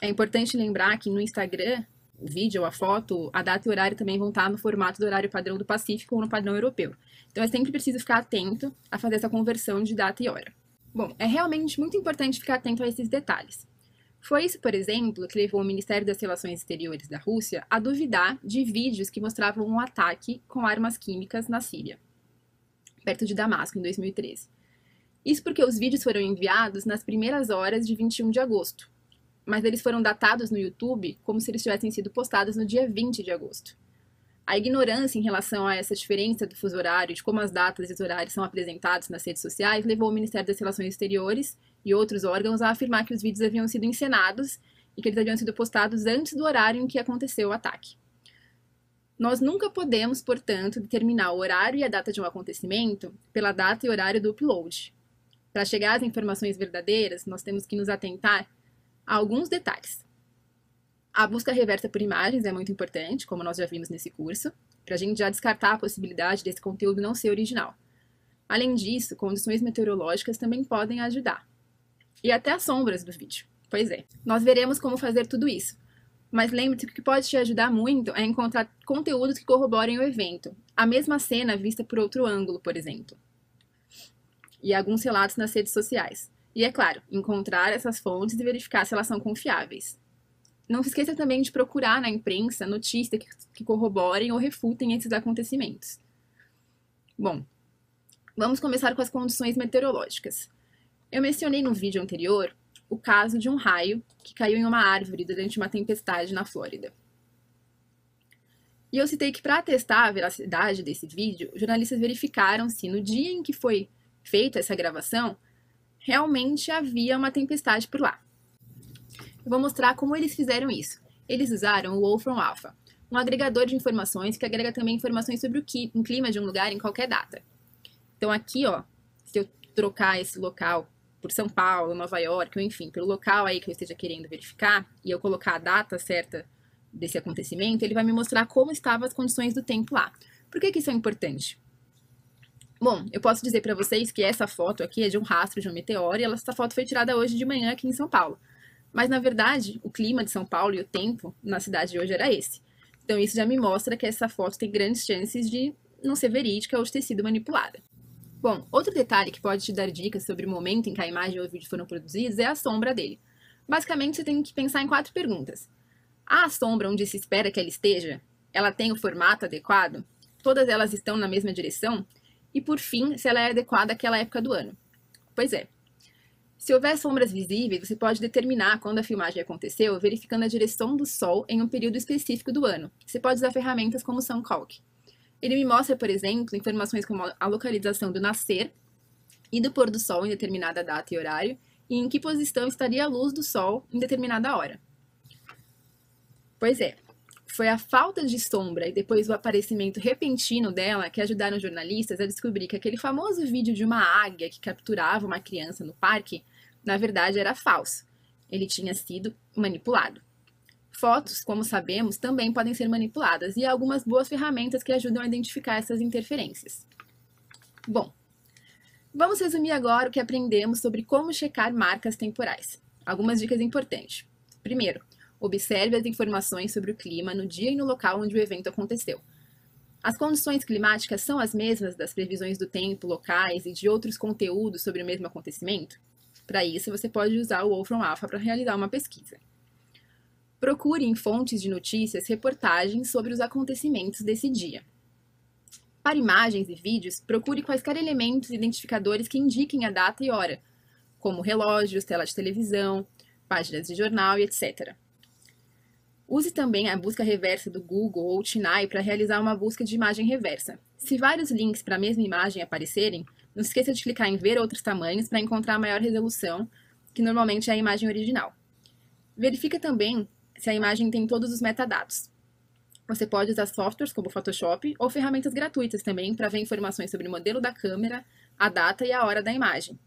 É importante lembrar que no Instagram, o vídeo ou a foto, a data e o horário também vão estar no formato do horário padrão do Pacífico ou no padrão europeu. Então, é sempre preciso ficar atento a fazer essa conversão de data e hora. Bom, é realmente muito importante ficar atento a esses detalhes. Foi isso, por exemplo, que levou o Ministério das Relações Exteriores da Rússia a duvidar de vídeos que mostravam um ataque com armas químicas na Síria, perto de Damasco, em 2013. Isso porque os vídeos foram enviados nas primeiras horas de 21 de agosto, mas eles foram datados no YouTube como se eles tivessem sido postados no dia 20 de agosto. A ignorância em relação a essa diferença do fuso horário, de como as datas e os horários são apresentados nas redes sociais, levou o Ministério das Relações Exteriores e outros órgãos a afirmar que os vídeos haviam sido encenados e que eles haviam sido postados antes do horário em que aconteceu o ataque. Nós nunca podemos, portanto, determinar o horário e a data de um acontecimento pela data e horário do upload. Para chegar às informações verdadeiras, nós temos que nos atentar a alguns detalhes. A busca reversa por imagens é muito importante, como nós já vimos nesse curso, para a gente já descartar a possibilidade desse conteúdo não ser original. Além disso, condições meteorológicas também podem ajudar. E até as sombras do vídeo. Pois é, nós veremos como fazer tudo isso. Mas lembre-se que o que pode te ajudar muito é encontrar conteúdos que corroborem o evento. A mesma cena vista por outro ângulo, por exemplo. E alguns relatos nas redes sociais. E é claro, encontrar essas fontes e verificar se elas são confiáveis. Não se esqueça também de procurar na imprensa notícias que corroborem ou refutem esses acontecimentos. Bom, vamos começar com as condições meteorológicas. Eu mencionei no vídeo anterior o caso de um raio que caiu em uma árvore durante uma tempestade na Flórida. E eu citei que para atestar a veracidade desse vídeo, jornalistas verificaram se no dia em que foi feita essa gravação, realmente havia uma tempestade por lá. Eu vou mostrar como eles fizeram isso. Eles usaram o Wolfram Alpha, um agregador de informações que agrega também informações sobre o clima de um lugar em qualquer data. Então aqui, ó, se eu trocar esse local por São Paulo, Nova York, ou enfim, pelo local aí que eu esteja querendo verificar, e eu colocar a data certa desse acontecimento, ele vai me mostrar como estavam as condições do tempo lá. Por que isso é importante? Bom, eu posso dizer para vocês que essa foto aqui é de um rastro de um meteoro, e essa foto foi tirada hoje de manhã aqui em São Paulo. Mas, na verdade, o clima de São Paulo e o tempo na cidade de hoje era esse. Então, isso já me mostra que essa foto tem grandes chances de não ser verídica ou de ter sido manipulada. Bom, outro detalhe que pode te dar dicas sobre o momento em que a imagem ou o vídeo foram produzidos é a sombra dele. Basicamente, você tem que pensar em 4 perguntas. A sombra onde se espera que ela esteja, ela tem o formato adequado? Todas elas estão na mesma direção? E, por fim, se ela é adequada àquela época do ano. Pois é. Se houver sombras visíveis, você pode determinar quando a filmagem aconteceu verificando a direção do Sol em um período específico do ano. Você pode usar ferramentas como o SunCalc. Ele me mostra, por exemplo, informações como a localização do nascer e do pôr do Sol em determinada data e horário, e em que posição estaria a luz do Sol em determinada hora. Pois é, foi a falta de sombra e depois o aparecimento repentino dela que ajudaram jornalistas a descobrir que aquele famoso vídeo de uma águia que capturava uma criança no parque, na verdade era falso. Ele tinha sido manipulado. Fotos, como sabemos, também podem ser manipuladas e há algumas boas ferramentas que ajudam a identificar essas interferências. Bom, vamos resumir agora o que aprendemos sobre como checar marcas temporais. Algumas dicas importantes. Primeiro, observe as informações sobre o clima no dia e no local onde o evento aconteceu. As condições climáticas são as mesmas das previsões do tempo, locais e de outros conteúdos sobre o mesmo acontecimento? Para isso, você pode usar o Wolfram Alpha para realizar uma pesquisa. Procure em fontes de notícias reportagens sobre os acontecimentos desse dia. Para imagens e vídeos, procure quaisquer elementos identificadores que indiquem a data e hora, como relógios, tela de televisão, páginas de jornal e etc. Use também a busca reversa do Google ou TinEye para realizar uma busca de imagem reversa. Se vários links para a mesma imagem aparecerem, não se esqueça de clicar em ver outros tamanhos para encontrar a maior resolução, que normalmente é a imagem original. Verifica também se a imagem tem todos os metadados. Você pode usar softwares como o Photoshop ou ferramentas gratuitas também para ver informações sobre o modelo da câmera, a data e a hora da imagem.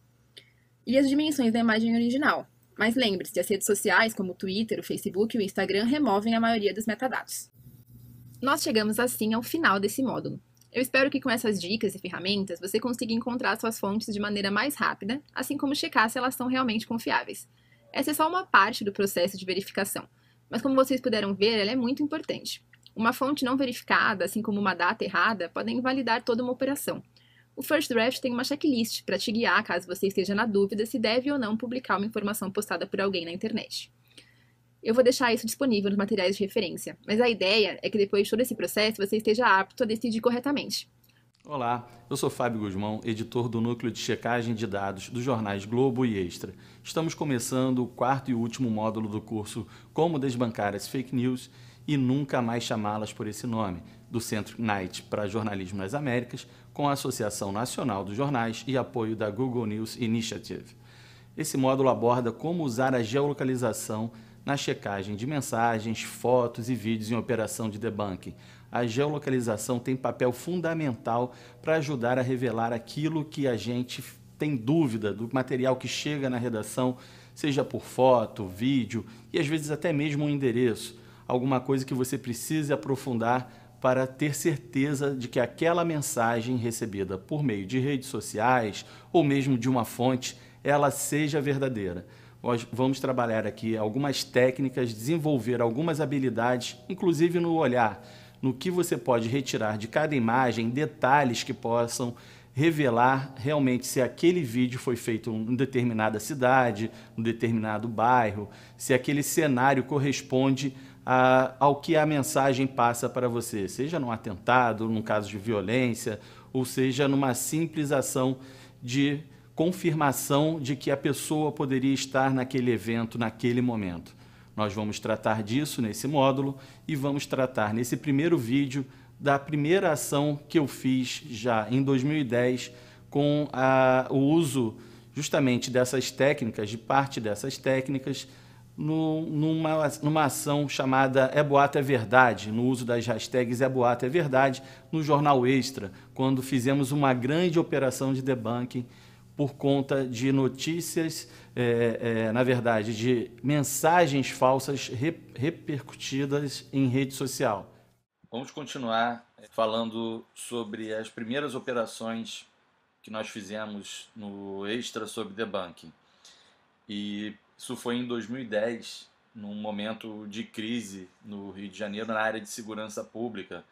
E as dimensões da imagem original. Mas lembre-se, as redes sociais como o Twitter, o Facebook e o Instagram removem a maioria dos metadados. Nós chegamos assim ao final desse módulo. Eu espero que com essas dicas e ferramentas você consiga encontrar suas fontes de maneira mais rápida, assim como checar se elas são realmente confiáveis. Essa é só uma parte do processo de verificação, mas como vocês puderam ver, ela é muito importante. Uma fonte não verificada, assim como uma data errada, podem invalidar toda uma operação. O First Draft tem uma checklist para te guiar caso você esteja na dúvida se deve ou não publicar uma informação postada por alguém na internet. Eu vou deixar isso disponível nos materiais de referência, mas a ideia é que depois de todo esse processo você esteja apto a decidir corretamente. Olá, eu sou Fábio Guzmão, editor do Núcleo de Checagem de Dados dos jornais Globo e Extra. Estamos começando o quarto e último módulo do curso Como Desbancar as Fake News e Nunca Mais Chamá-las por esse nome, do Centro Knight para Jornalismo nas Américas, com a Associação Nacional dos Jornais e apoio da Google News Initiative. Esse módulo aborda como usar a geolocalização na checagem de mensagens, fotos e vídeos em operação de debunking. A geolocalização tem papel fundamental para ajudar a revelar aquilo que a gente tem dúvida do material que chega na redação, seja por foto, vídeo e às vezes até mesmo um endereço, alguma coisa que você precise aprofundar para ter certeza de que aquela mensagem recebida por meio de redes sociais ou mesmo de uma fonte, ela seja verdadeira. Nós vamos trabalhar aqui algumas técnicas, desenvolver algumas habilidades, inclusive no olhar, no que você pode retirar de cada imagem, detalhes que possam revelar realmente se aquele vídeo foi feito em determinada cidade, em determinado bairro, se aquele cenário corresponde ao que a mensagem passa para você, seja num atentado, num caso de violência, ou seja numa simples ação de confirmação de que a pessoa poderia estar naquele evento, naquele momento. Nós vamos tratar disso nesse módulo e vamos tratar nesse primeiro vídeo da primeira ação que eu fiz já em 2010 com o uso justamente dessas técnicas, de parte dessas técnicas, numa ação chamada É Boato é Verdade, no uso das hashtags É Boato é Verdade, no Jornal Extra, quando fizemos uma grande operação de debunking por conta de notícias, na verdade, de mensagens falsas repercutidas em rede social. Vamos continuar falando sobre as primeiras operações que nós fizemos no Extra sobre debunking. E isso foi em 2010, num momento de crise no Rio de Janeiro, na área de segurança pública,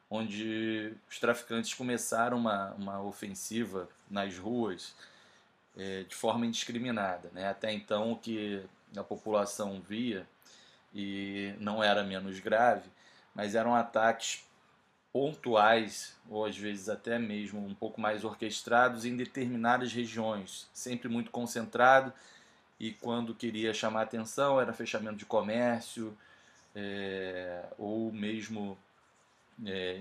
onde os traficantes começaram uma ofensiva nas ruas de forma indiscriminada, né? Até então o que a população via, e não era menos grave, mas eram ataques pontuais, ou às vezes até mesmo um pouco mais orquestrados em determinadas regiões, sempre muito concentrado, e quando queria chamar atenção era fechamento de comércio, ou mesmo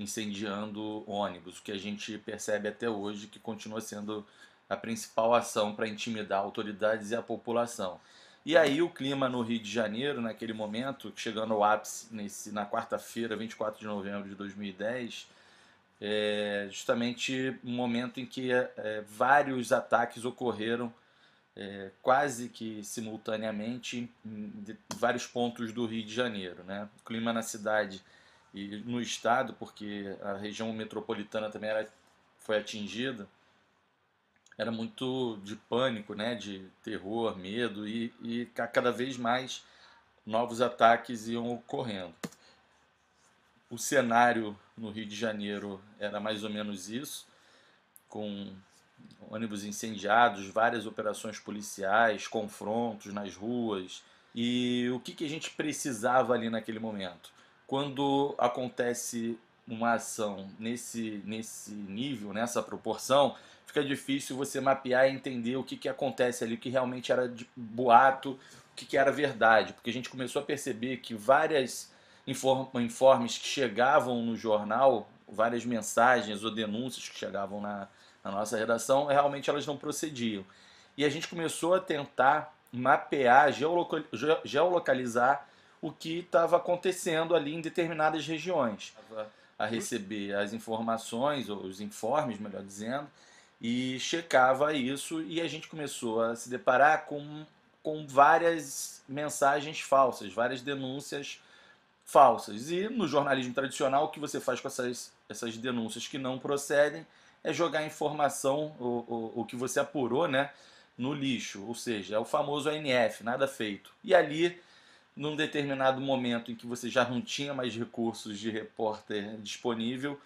incendiando ônibus, o que a gente percebe até hoje que continua sendo a principal ação para intimidar autoridades e a população. E aí o clima no Rio de Janeiro, naquele momento, chegando ao ápice na quarta-feira, 24 de novembro de 2010, justamente um momento em que vários ataques ocorreram quase que simultaneamente em vários pontos do Rio de Janeiro, né? O clima na cidade e no estado, porque a região metropolitana também foi atingida, era muito de pânico, né? De terror, medo e cada vez mais novos ataques iam ocorrendo. O cenário no Rio de Janeiro era mais ou menos isso, com ônibus incendiados, várias operações policiais, confrontos nas ruas. E o que a gente precisava ali naquele momento? Quando acontece uma ação nesse nível, nessa proporção, fica difícil você mapear e entender o que acontece ali, o que realmente era de boato, o que era verdade. Porque a gente começou a perceber que várias informes que chegavam no jornal, várias mensagens ou denúncias que chegavam na nossa redação, realmente elas não procediam. E a gente começou a tentar mapear, geolocalizar o que estava acontecendo ali em determinadas regiões. A receber as informações, ou os informes, melhor dizendo, e checava isso, e a gente começou a se deparar com várias mensagens falsas, várias denúncias falsas. E no jornalismo tradicional, o que você faz com essas denúncias que não procedem é jogar a informação, o que você apurou, né, no lixo, ou seja, é o famoso ANF, nada feito. E ali, num determinado momento em que você já não tinha mais recursos de repórter disponível,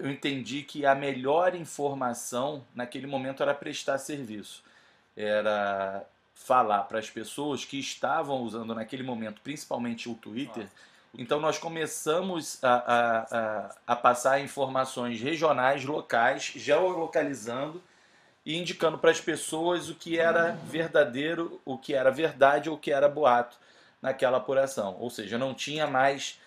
eu entendi que a melhor informação naquele momento era prestar serviço. Era falar para as pessoas que estavam usando naquele momento, principalmente o Twitter. Então nós começamos a passar informações regionais, locais, geolocalizando e indicando para as pessoas o que era verdadeiro, o que era verdade ou o que era boato naquela apuração. Ou seja, não tinha mais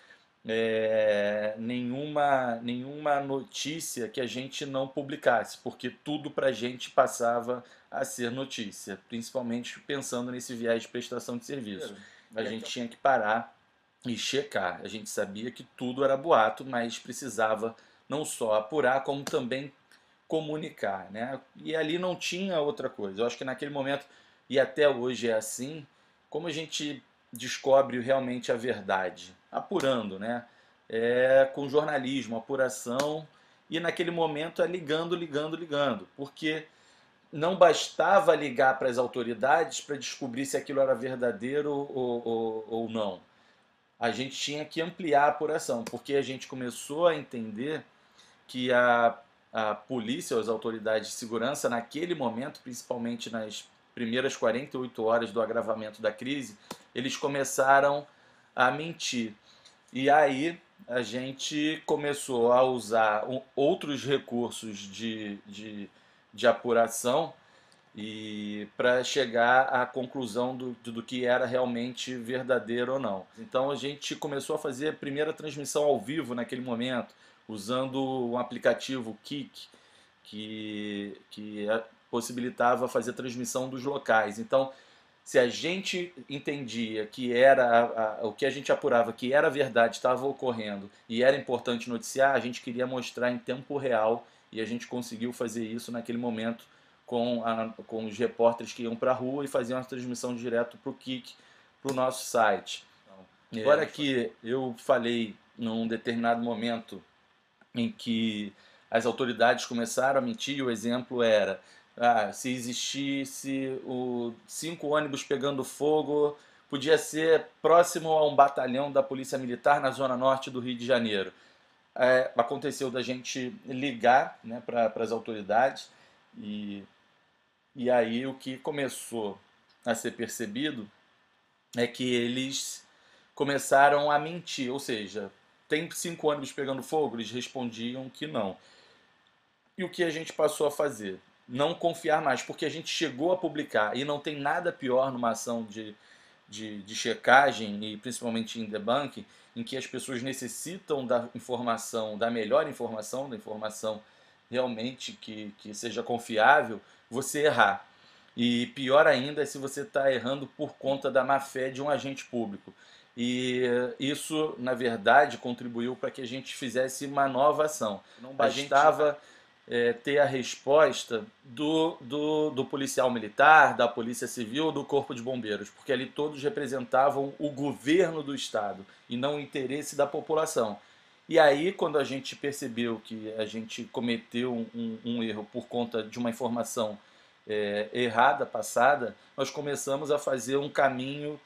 nenhuma notícia que a gente não publicasse, porque tudo para a gente passava a ser notícia, principalmente pensando nesse viés de prestação de serviço. A gente tinha que parar e checar. A gente sabia que tudo era boato, mas precisava não só apurar, como também comunicar, né? E ali não tinha outra coisa. Eu acho que naquele momento, e até hoje é assim, como a gente descobre realmente a verdade? Apurando, né? Com jornalismo, apuração, e naquele momento é ligando, ligando, ligando, porque não bastava ligar para as autoridades para descobrir se aquilo era verdadeiro ou não. A gente tinha que ampliar a apuração, porque a gente começou a entender que a polícia, as autoridades de segurança, naquele momento, principalmente nas primeiras 48 horas do agravamento da crise, eles começaram a mentir. E aí a gente começou a usar outros recursos de apuração e para chegar à conclusão do que era realmente verdadeiro ou não. Então a gente começou a fazer a primeira transmissão ao vivo naquele momento, usando um aplicativo Kik, que possibilitava fazer a transmissão dos locais. Então, se a gente entendia que era o que a gente apurava que era verdade, estava ocorrendo e era importante noticiar, a gente queria mostrar em tempo real e a gente conseguiu fazer isso naquele momento com os repórteres que iam para a rua e faziam a transmissão direto para o Kik, para o nosso site. Agora que eu falei num determinado momento em que as autoridades começaram a mentir, o exemplo era se existisse 5 ônibus pegando fogo, podia ser próximo a um batalhão da Polícia Militar na zona norte do Rio de Janeiro. Aconteceu da gente ligar, né, para as autoridades e aí o que começou a ser percebido é que eles começaram a mentir, ou seja, tem 5 ônibus pegando fogo? Eles respondiam que não. E o que a gente passou a fazer? Não confiar mais, porque a gente chegou a publicar, e não tem nada pior numa ação de checagem, e principalmente em debunking, em que as pessoas necessitam da informação, da melhor informação, da informação realmente que seja confiável, você errar. E pior ainda é se você está errando por conta da má-fé de um agente público. E isso, na verdade, contribuiu para que a gente fizesse uma nova ação. Não bastava ter a resposta do policial militar, da polícia civil, do corpo de bombeiros, porque ali todos representavam o governo do estado e não o interesse da população. E aí, quando a gente percebeu que a gente cometeu um erro por conta de uma informação errada, passada, nós começamos a fazer um caminho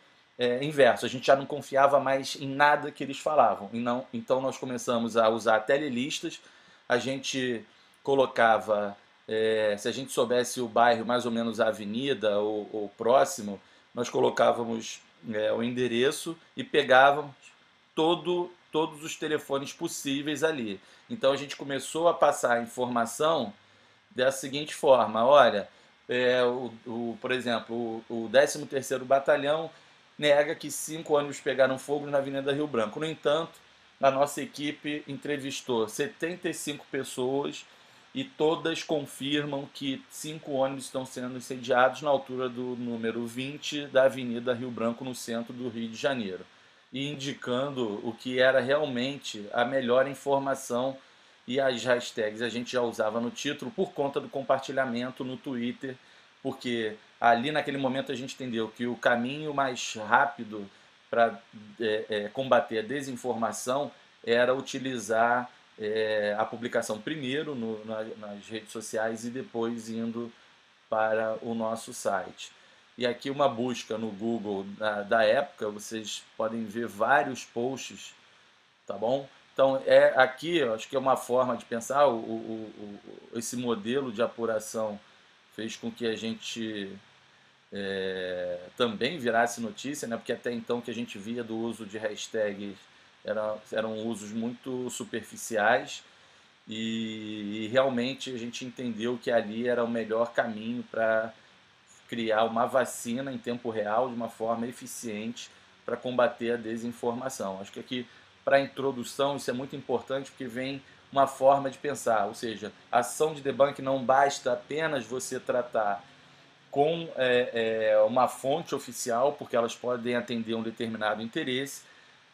inverso. A gente já não confiava mais em nada que eles falavam. E não, então nós começamos a usar telelistas, a gente colocava, se a gente soubesse o bairro, mais ou menos a avenida ou próximo, nós colocávamos o endereço e pegávamos todos os telefones possíveis ali. Então a gente começou a passar a informação da seguinte forma: olha, por exemplo, o 13º Batalhão nega que 5 ônibus pegaram fogo na Avenida Rio Branco. No entanto, a nossa equipe entrevistou 75 pessoas e todas confirmam que 5 ônibus estão sendo incendiados na altura do número 20 da Avenida Rio Branco, no centro do Rio de Janeiro, e indicando o que era realmente a melhor informação. E as hashtags a gente já usava no título por conta do compartilhamento no Twitter, porque ali naquele momento a gente entendeu que o caminho mais rápido para combater a desinformação era utilizar a publicação primeiro nas redes sociais e depois indo para o nosso site. E aqui uma busca no Google da época, vocês podem ver vários posts, tá bom? Então, aqui, acho que é uma forma de pensar, esse modelo de apuração fez com que a gente também virasse notícia, né? Porque até então que a gente via do uso de hashtags eram usos muito superficiais e realmente a gente entendeu que ali era o melhor caminho para criar uma vacina em tempo real de uma forma eficiente para combater a desinformação. Acho que aqui, para a introdução, isso é muito importante porque vem uma forma de pensar, ou seja, a ação de debunk não basta apenas você tratar com uma fonte oficial, porque elas podem atender um determinado interesse,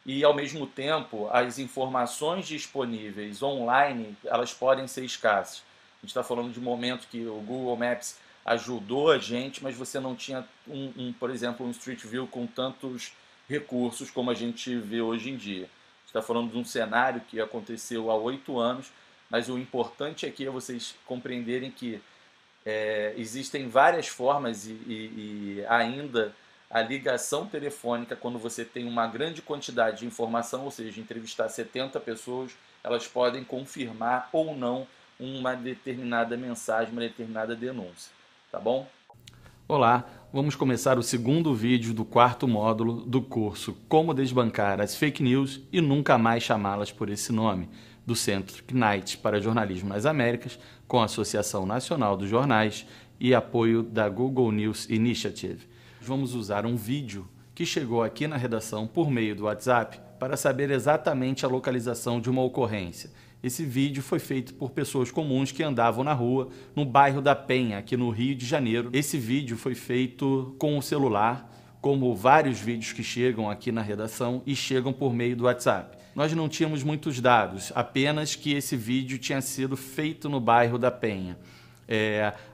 e ao mesmo tempo as informações disponíveis online elas podem ser escassas. A gente está falando de um momento que o Google Maps ajudou a gente, mas você não tinha por exemplo, um Street View com tantos recursos como a gente vê hoje em dia. A gente está falando de um cenário que aconteceu há 8 anos, mas o importante aqui é vocês compreenderem que existem várias formas e ainda a ligação telefônica, quando você tem uma grande quantidade de informação, ou seja, entrevistar 70 pessoas, elas podem confirmar ou não uma determinada mensagem, uma determinada denúncia. Tá bom? Olá, vamos começar o segundo vídeo do quarto módulo do curso Como Desbancar as Fake News e Nunca Mais Chamá-las por esse nome, do Centro Knight para Jornalismo nas Américas, com a Associação Nacional dos Jornais e apoio da Google News Initiative. Vamos usar um vídeo que chegou aqui na redação por meio do WhatsApp para saber exatamente a localização de uma ocorrência. Esse vídeo foi feito por pessoas comuns que andavam na rua, no bairro da Penha, aqui no Rio de Janeiro. Esse vídeo foi feito com o celular, como vários vídeos que chegam aqui na redação e chegam por meio do WhatsApp. Nós não tínhamos muitos dados, apenas que esse vídeo tinha sido feito no bairro da Penha.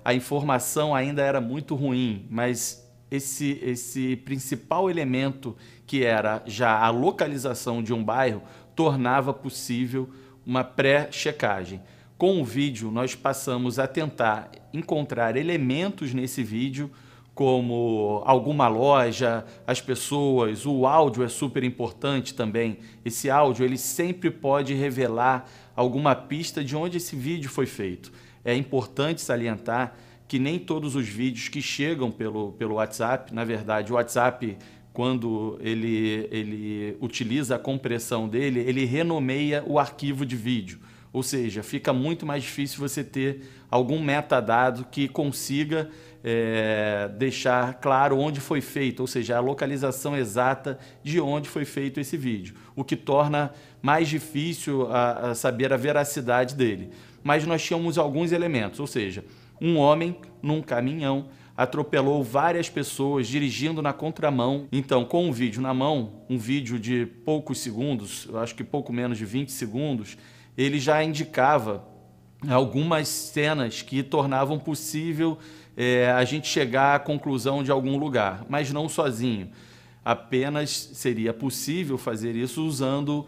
A informação ainda era muito ruim, mas esse principal elemento, que era já a localização de um bairro, tornava possível uma pré-checagem. Com o vídeo, nós passamos a tentar encontrar elementos nesse vídeo, como alguma loja, as pessoas, o áudio é super importante também. Esse áudio ele sempre pode revelar alguma pista de onde esse vídeo foi feito. É importante salientar que nem todos os vídeos que chegam pelo WhatsApp, na verdade o WhatsApp, quando ele utiliza a compressão dele, ele renomeia o arquivo de vídeo. Ou seja, fica muito mais difícil você ter algum metadado que consiga deixar claro onde foi feito, ou seja, a localização exata de onde foi feito esse vídeo, o que torna mais difícil a saber a veracidade dele. Mas nós tínhamos alguns elementos, ou seja, um homem num caminhão atropelou várias pessoas dirigindo na contramão. Então, com o vídeo na mão, um vídeo de poucos segundos, eu acho que pouco menos de 20 segundos, ele já indicava algumas cenas que tornavam possível a gente chegar à conclusão de algum lugar, mas não sozinho. Apenas seria possível fazer isso usando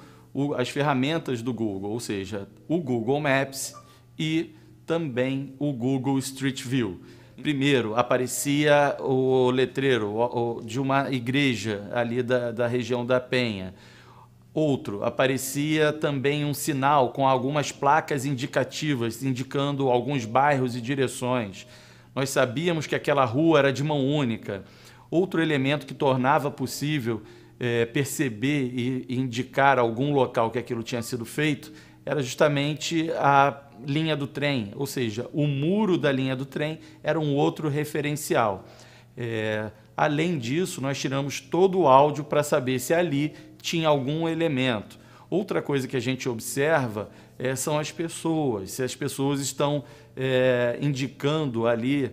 as ferramentas do Google, ou seja, o Google Maps e também o Google Street View. Primeiro, aparecia o letreiro de uma igreja ali da região da Penha. Outro, aparecia também um sinal com algumas placas indicativas, indicando alguns bairros e direções. Nós sabíamos que aquela rua era de mão única. Outro elemento que tornava possível perceber e indicar algum local que aquilo tinha sido feito era justamente a linha do trem, ou seja, o muro da linha do trem era um outro referencial. Além disso, nós tiramos todo o áudio para saber se ali tinha algum elemento. Outra coisa que a gente observa são as pessoas, se as pessoas estão indicando ali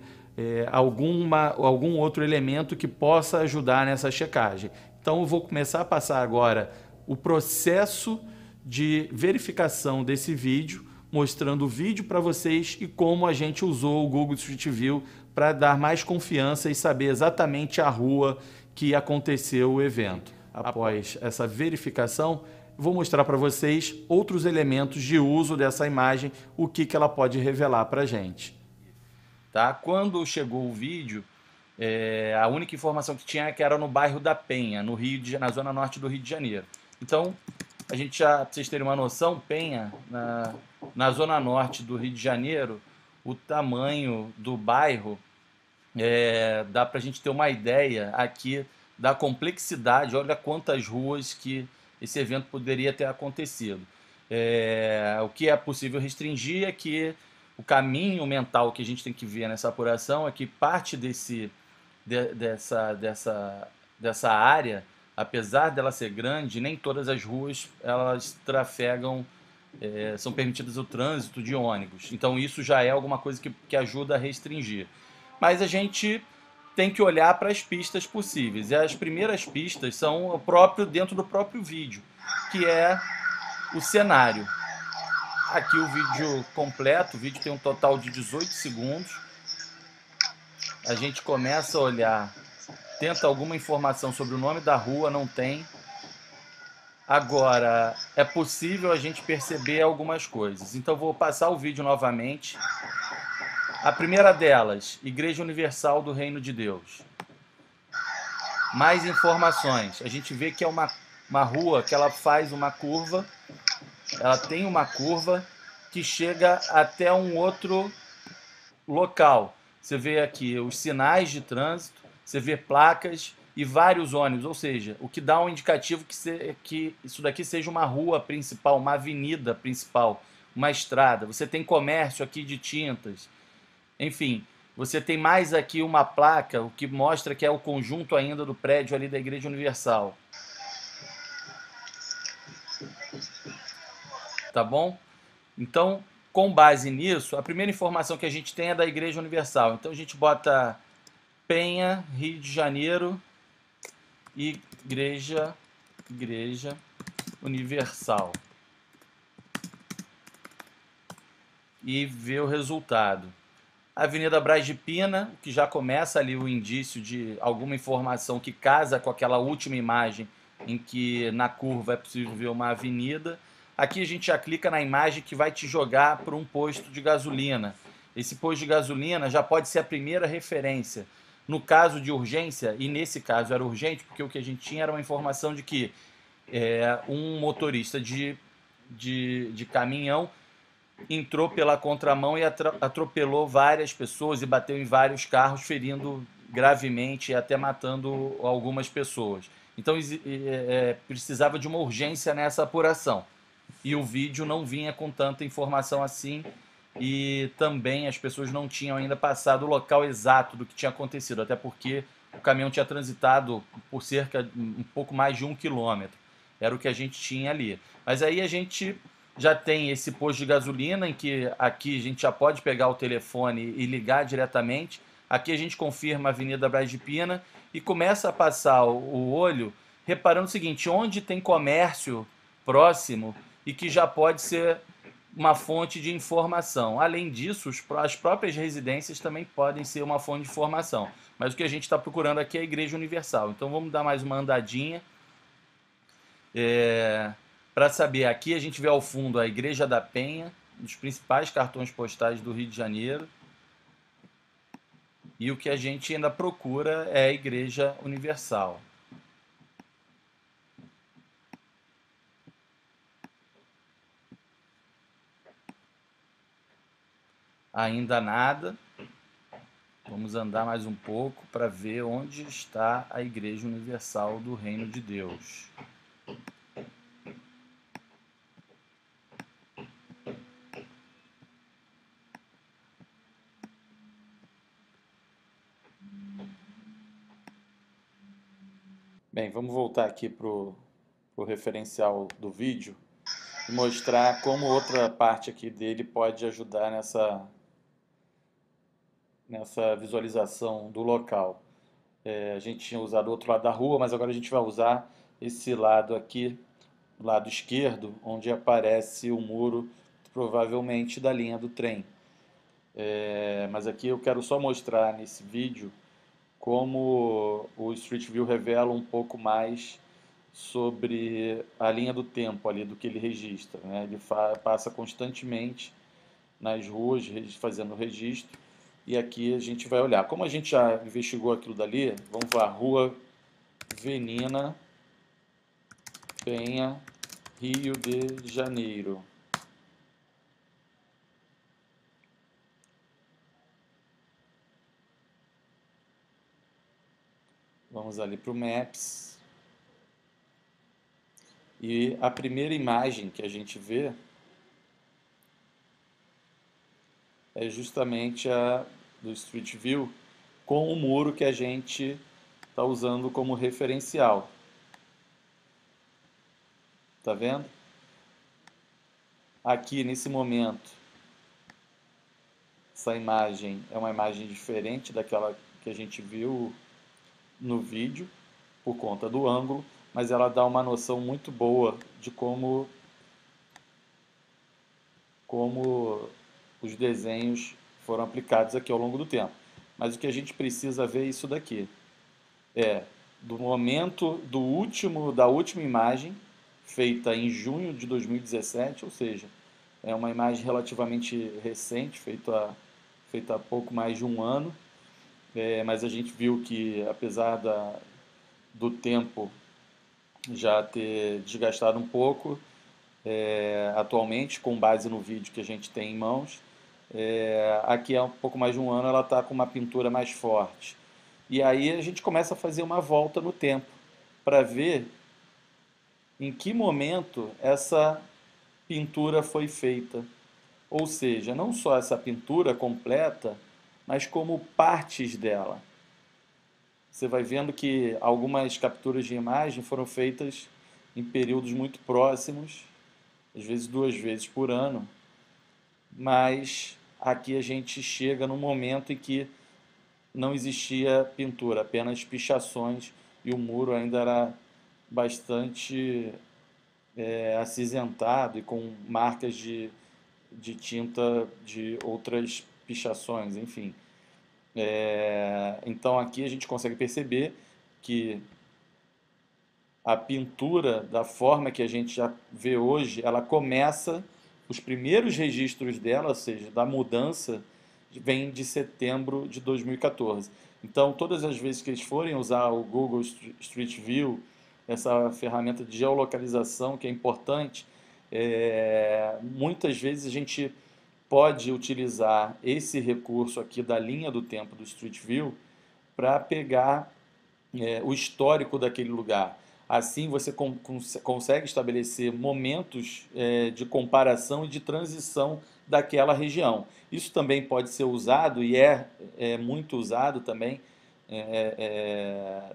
algum outro elemento que possa ajudar nessa checagem. Então eu vou começar a passar agora o processo de verificação desse vídeo, mostrando o vídeo para vocês e como a gente usou o Google Street View para dar mais confiança e saber exatamente a rua que aconteceu o evento. Após essa verificação, vou mostrar para vocês outros elementos de uso dessa imagem, o que ela pode revelar para a gente. Tá? Quando chegou o vídeo, a única informação que tinha é que era no bairro da Penha, na zona norte do Rio de Janeiro. Então, a gente já, para vocês terem uma noção, Penha, na zona norte do Rio de Janeiro, o tamanho do bairro dá para a gente ter uma ideia aqui da complexidade. Olha quantas ruas que esse evento poderia ter acontecido. O que é possível restringir é que o caminho mental que a gente tem que ver nessa apuração é que parte dessa área, apesar dela ser grande, nem todas as ruas elas trafegam, são permitidas o trânsito de ônibus. Então isso já é alguma coisa que ajuda a restringir. Mas a gente tem que olhar para as pistas possíveis. E as primeiras pistas são dentro do próprio vídeo, que é o cenário. Aqui o vídeo completo, o vídeo tem um total de 18 segundos. A gente começa a olhar, tenta alguma informação sobre o nome da rua, não tem. Agora, é possível a gente perceber algumas coisas. Então vou passar o vídeo novamente. A primeira delas, Igreja Universal do Reino de Deus. Mais informações. A gente vê que é uma rua que ela faz uma curva. Ela tem uma curva que chega até um outro local. Você vê aqui os sinais de trânsito, você vê placas e vários ônibus, ou seja, o que dá um indicativo que isso daqui seja uma rua principal, uma avenida principal, uma estrada. Você tem comércio aqui de tintas, enfim, você tem mais aqui uma placa, o que mostra que é o conjunto ainda do prédio ali da Igreja Universal. Tá bom? Então, com base nisso, a primeira informação que a gente tem é da Igreja Universal. Então a gente bota Penha, Rio de Janeiro, Igreja Universal. E vê o resultado. Avenida Braz de Pina, que já começa ali o indício de alguma informação que casa com aquela última imagem em que na curva é possível ver uma avenida. Aqui a gente já clica na imagem que vai te jogar para um posto de gasolina. Esse posto de gasolina já pode ser a primeira referência. No caso de urgência, e nesse caso era urgente, porque o que a gente tinha era uma informação de que um motorista de caminhão entrou pela contramão e atropelou várias pessoas e bateu em vários carros, ferindo gravemente e até matando algumas pessoas. Então precisava de uma urgência nessa apuração. E o vídeo não vinha com tanta informação assim, e também as pessoas não tinham ainda passado o local exato do que tinha acontecido, até porque o caminhão tinha transitado por cerca um pouco mais de 1 quilômetro. Era o que a gente tinha ali. Mas aí a gente já tem esse posto de gasolina, em que aqui a gente já pode pegar o telefone e ligar diretamente. Aqui a gente confirma a Avenida Braz de Pina e começa a passar o olho reparando o seguinte: onde tem comércio próximo e que já pode ser uma fonte de informação. Além disso, as próprias residências também podem ser uma fonte de informação. Mas o que a gente está procurando aqui é a Igreja Universal. Então vamos dar mais uma andadinha. Para saber, aqui a gente vê ao fundo a Igreja da Penha, um dos principais cartões postais do Rio de Janeiro. E o que a gente ainda procura é a Igreja Universal. Ainda nada. Vamos andar mais um pouco para ver onde está a Igreja Universal do Reino de Deus. Bem, vamos voltar aqui para o referencial do vídeo e mostrar como outra parte aqui dele pode ajudar nessa visualização do local. A gente tinha usado o outro lado da rua, mas agora a gente vai usar esse lado aqui, do lado esquerdo, onde aparece o muro, provavelmente da linha do trem. Mas aqui eu quero só mostrar nesse vídeo como o Street View revela um pouco mais sobre a linha do tempo ali do que ele registra, né? Ele passa constantemente nas ruas fazendo registro, e aqui a gente vai olhar. Como a gente já investigou aquilo dali, vamos lá, Rua Venina Penha, Rio de Janeiro. Vamos ali para o Maps. E a primeira imagem que a gente vê é justamente a do Street View com o muro que a gente está usando como referencial. Tá vendo? Aqui nesse momento, essa imagem é uma imagem diferente daquela que a gente viu no vídeo, por conta do ângulo, mas ela dá uma noção muito boa de como os desenhos foram aplicados aqui ao longo do tempo. Mas o que a gente precisa ver é isso daqui. É do momento da última imagem, feita em junho de 2017, ou seja, é uma imagem relativamente recente, feita há pouco mais de um ano, mas a gente viu que, apesar do tempo já ter desgastado um pouco, atualmente, com base no vídeo que a gente tem em mãos, aqui há um pouco mais de um ano ela está com uma pintura mais forte. E aí a gente começa a fazer uma volta no tempo para ver em que momento essa pintura foi feita. Ou seja, não só essa pintura completa, mas como partes dela. Você vai vendo que algumas capturas de imagem foram feitas em períodos muito próximos, às vezes 2 vezes por ano, mas aqui a gente chega num momento em que não existia pintura, apenas pichações e o muro ainda era bastante acinzentado e com marcas de tinta de outras pichações, enfim. Então aqui a gente consegue perceber que a pintura, da forma que a gente já vê hoje, ela começa, os primeiros registros dela, ou seja, da mudança, vem de setembro de 2014. Então, todas as vezes que eles forem usar o Google Street View, essa ferramenta de geolocalização que é importante, muitas vezes a gente pode utilizar esse recurso aqui da linha do tempo do Street View para pegar o histórico daquele lugar. Assim você consegue estabelecer momentos de comparação e de transição daquela região. Isso também pode ser usado e é muito usado também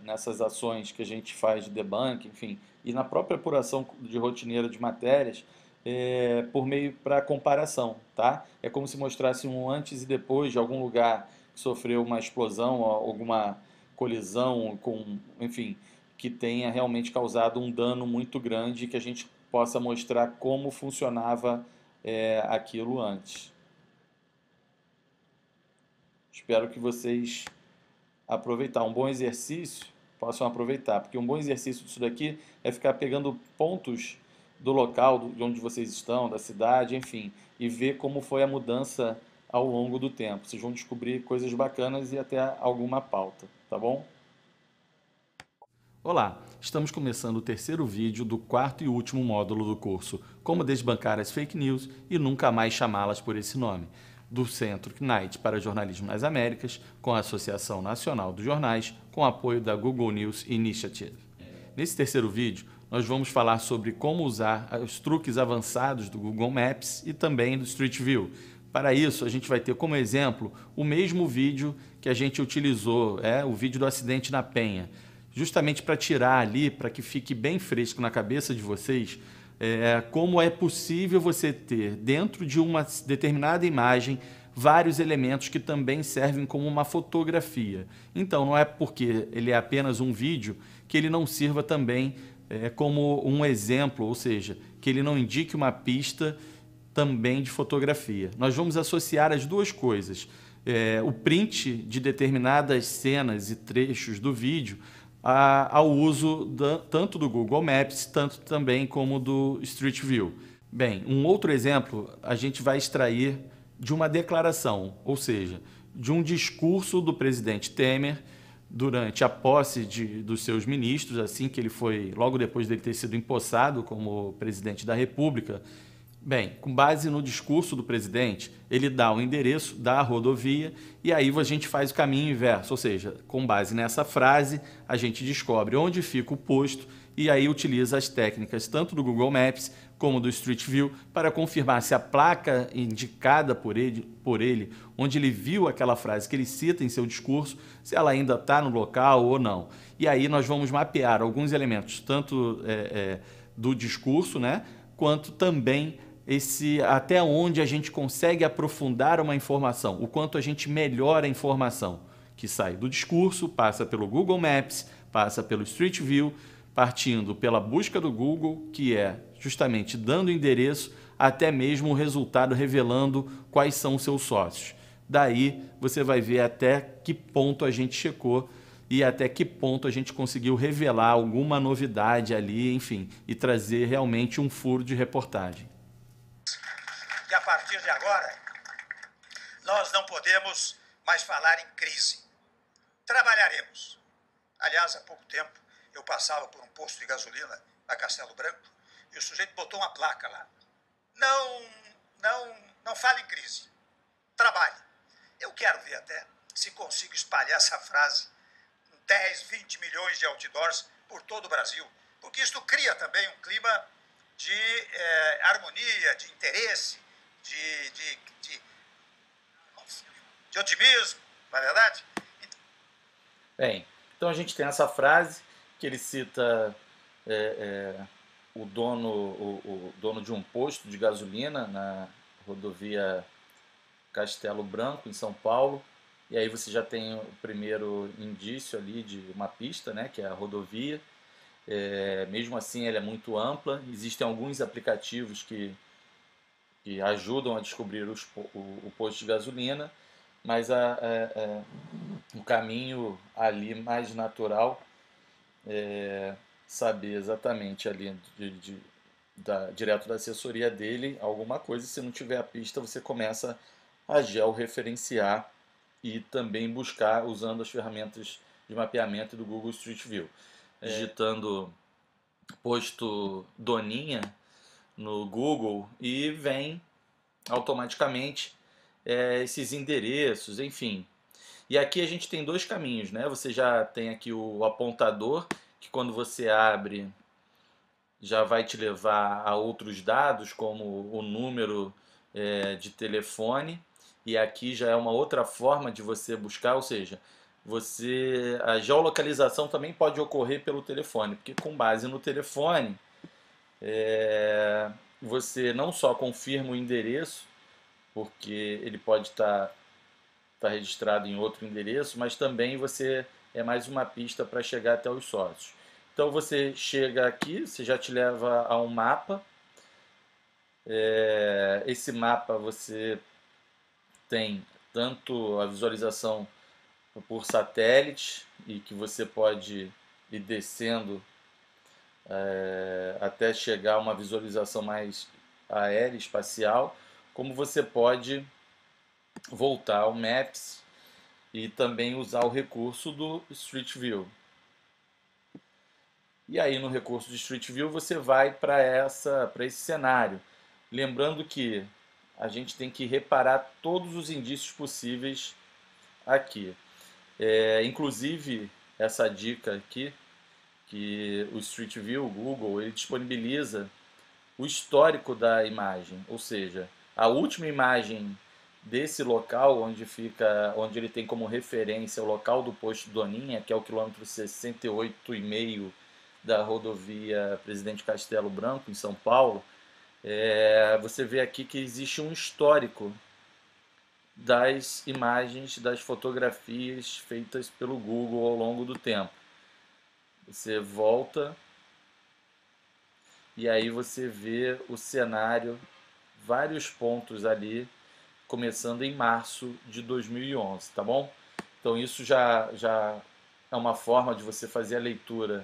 nessas ações que a gente faz de debunk, enfim, e na própria apuração de rotineira de matérias, por meio para comparação, tá? É como se mostrasse um antes e depois de algum lugar que sofreu uma explosão, alguma colisão com, enfim, que tenha realmente causado um dano muito grande, que a gente possa mostrar como funcionava aquilo antes. Espero que vocês aproveitar um bom exercício, possam aproveitar, porque um bom exercício disso daqui é ficar pegando pontos do local de onde vocês estão, da cidade, enfim, e ver como foi a mudança ao longo do tempo. Vocês vão descobrir coisas bacanas e até alguma pauta, tá bom? Olá, estamos começando o terceiro vídeo do quarto e último módulo do curso Como Desbancar as Fake News e Nunca Mais Chamá-las por esse nome, do Centro Knight para Jornalismo nas Américas, com a Associação Nacional dos Jornais, com apoio da Google News Initiative. Nesse terceiro vídeo, nós vamos falar sobre como usar os truques avançados do Google Maps e também do Street View. Para isso, a gente vai ter como exemplo o mesmo vídeo que a gente utilizou, o vídeo do acidente na Penha, justamente para tirar ali, para que fique bem fresco na cabeça de vocês, como é possível você ter dentro de uma determinada imagem vários elementos que também servem como uma fotografia. Então, não é porque ele é apenas um vídeo que ele não sirva também como um exemplo, ou seja, que ele não indique uma pista também de fotografia. Nós vamos associar as duas coisas, o print de determinadas cenas e trechos do vídeo ao uso tanto do Google Maps, tanto também como do Street View. Bem, um outro exemplo a gente vai extrair de uma declaração, ou seja, de um discurso do presidente Temer durante a posse dos seus ministros, assim que ele foi, logo depois dele ter sido empossado como presidente da República, Bem, com base no discurso do presidente, ele dá o endereço da rodovia e aí a gente faz o caminho inverso, ou seja, com base nessa frase, a gente descobre onde fica o posto e aí utiliza as técnicas tanto do Google Maps como do Street View para confirmar se a placa indicada por ele, onde ele viu aquela frase que ele cita em seu discurso, se ela ainda está no local ou não. E aí nós vamos mapear alguns elementos, tanto do discurso, né, quanto também até onde a gente consegue aprofundar uma informação, o quanto a gente melhora a informação que sai do discurso, passa pelo Google Maps, passa pelo Street View, partindo pela busca do Google, que é justamente dando endereço, até mesmo o resultado revelando quais são os seus sócios. Daí você vai ver até que ponto a gente checou e até que ponto a gente conseguiu revelar alguma novidade ali, enfim, e trazer realmente um furo de reportagem. Que a partir de agora, nós não podemos mais falar em crise. Trabalharemos. Aliás, há pouco tempo, eu passava por um posto de gasolina na Castelo Branco e o sujeito botou uma placa lá. Não fale em crise. Trabalhe. Eu quero ver até se consigo espalhar essa frase em 10, 20 milhões de outdoors por todo o Brasil. Porque isso cria também um clima de harmonia, de interesse, de otimismo, não é verdade? Bem, então a gente tem essa frase que ele cita o dono de um posto de gasolina na rodovia Castelo Branco, em São Paulo, e aí você já tem o primeiro indício ali de uma pista, né, que é a rodovia. Mesmo assim, ela é muito ampla, existem alguns aplicativos que ajudam a descobrir o posto de gasolina, mas o caminho ali mais natural é saber exatamente ali direto da assessoria dele alguma coisa. Se não tiver a pista, você começa a georreferenciar e também buscar usando as ferramentas de mapeamento do Google Street View. Digitando posto Doninha no Google e vem automaticamente esses endereços, enfim. E aqui a gente tem dois caminhos, né? Você já tem aqui o apontador, que quando você abre já vai te levar a outros dados, como o número de telefone, e aqui já é uma outra forma de você buscar, ou seja, a geolocalização também pode ocorrer pelo telefone, porque com base no telefone você não só confirma o endereço, porque ele pode estar registrado em outro endereço, mas também você é mais uma pista para chegar até os sócios. Então você chega aqui, você já te leva a um mapa. Esse mapa você tem tanto a visualização por satélite, e que você pode ir descendo até chegar a uma visualização mais aérea, espacial, como você pode voltar ao Maps e também usar o recurso do Street View. E aí no recurso de Street View você vai para esse cenário. Lembrando que a gente tem que reparar todos os indícios possíveis aqui. Inclusive essa dica aqui, que o Street View, o Google, ele disponibiliza o histórico da imagem, ou seja, a última imagem desse local onde ele tem como referência o local do posto Doninha, que é o quilômetro 68,5 da rodovia Presidente Castelo Branco, em São Paulo. Você vê aqui que existe um histórico das imagens, das fotografias feitas pelo Google ao longo do tempo. Você volta e aí você vê o cenário, vários pontos ali, começando em março de 2011, tá bom? Então isso já é uma forma de você fazer a leitura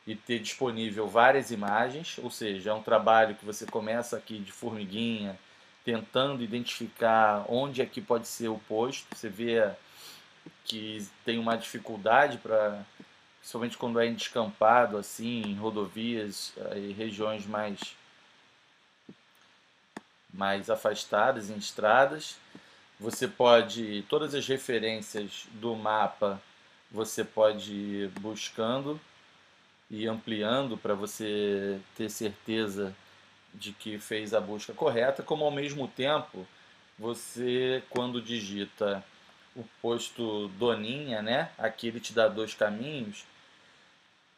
e ter disponível várias imagens, ou seja, é um trabalho que você começa aqui de formiguinha, tentando identificar onde aqui pode ser o posto. Você vê que tem uma dificuldade principalmente quando é em descampado, assim, em rodovias e regiões mais mais afastadas, em estradas. Você pode, todas as referências do mapa, você pode ir buscando e ampliando para você ter certeza de que fez a busca correta, como ao mesmo tempo você, quando digita o posto Doninha, né? Aqui ele te dá dois caminhos,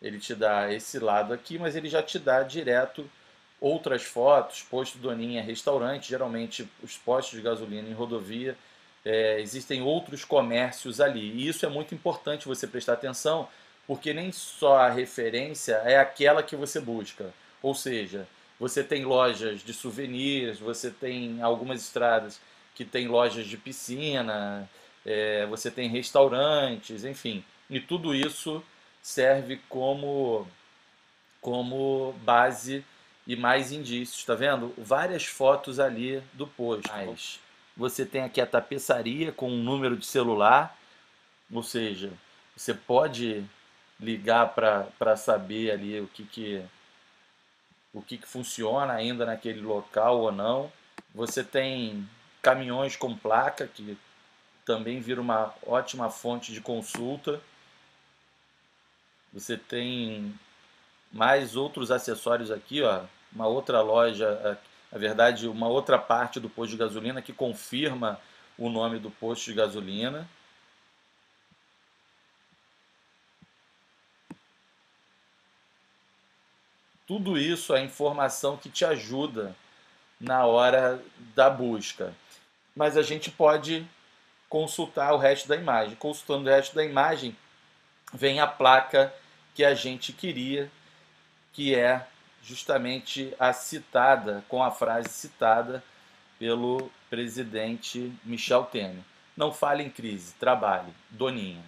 ele te dá esse lado aqui, mas ele já te dá direto outras fotos, posto Doninha, restaurante, geralmente os postos de gasolina em rodovia, existem outros comércios ali. E isso é muito importante você prestar atenção, porque nem só a referência é aquela que você busca. Ou seja, você tem lojas de souvenirs, você tem algumas estradas que tem lojas de piscina, você tem restaurantes, enfim. E tudo isso serve como base e mais indícios, tá vendo? Várias fotos ali do posto. Mas você tem aqui a tapeçaria com um número de celular, ou seja, você pode ligar para saber ali o que funciona ainda naquele local ou não. Você tem caminhões com placa, que também vira uma ótima fonte de consulta. Você tem mais outros acessórios aqui, ó, uma outra loja, na verdade, uma outra parte do posto de gasolina que confirma o nome do posto de gasolina. Tudo isso é informação que te ajuda na hora da busca. Mas a gente pode consultar o resto da imagem. Consultando o resto da imagem, vem a placa que a gente queria, que é justamente a citada, com a frase citada pelo presidente Michel Temer. Não fale em crise, trabalhe, Doninha.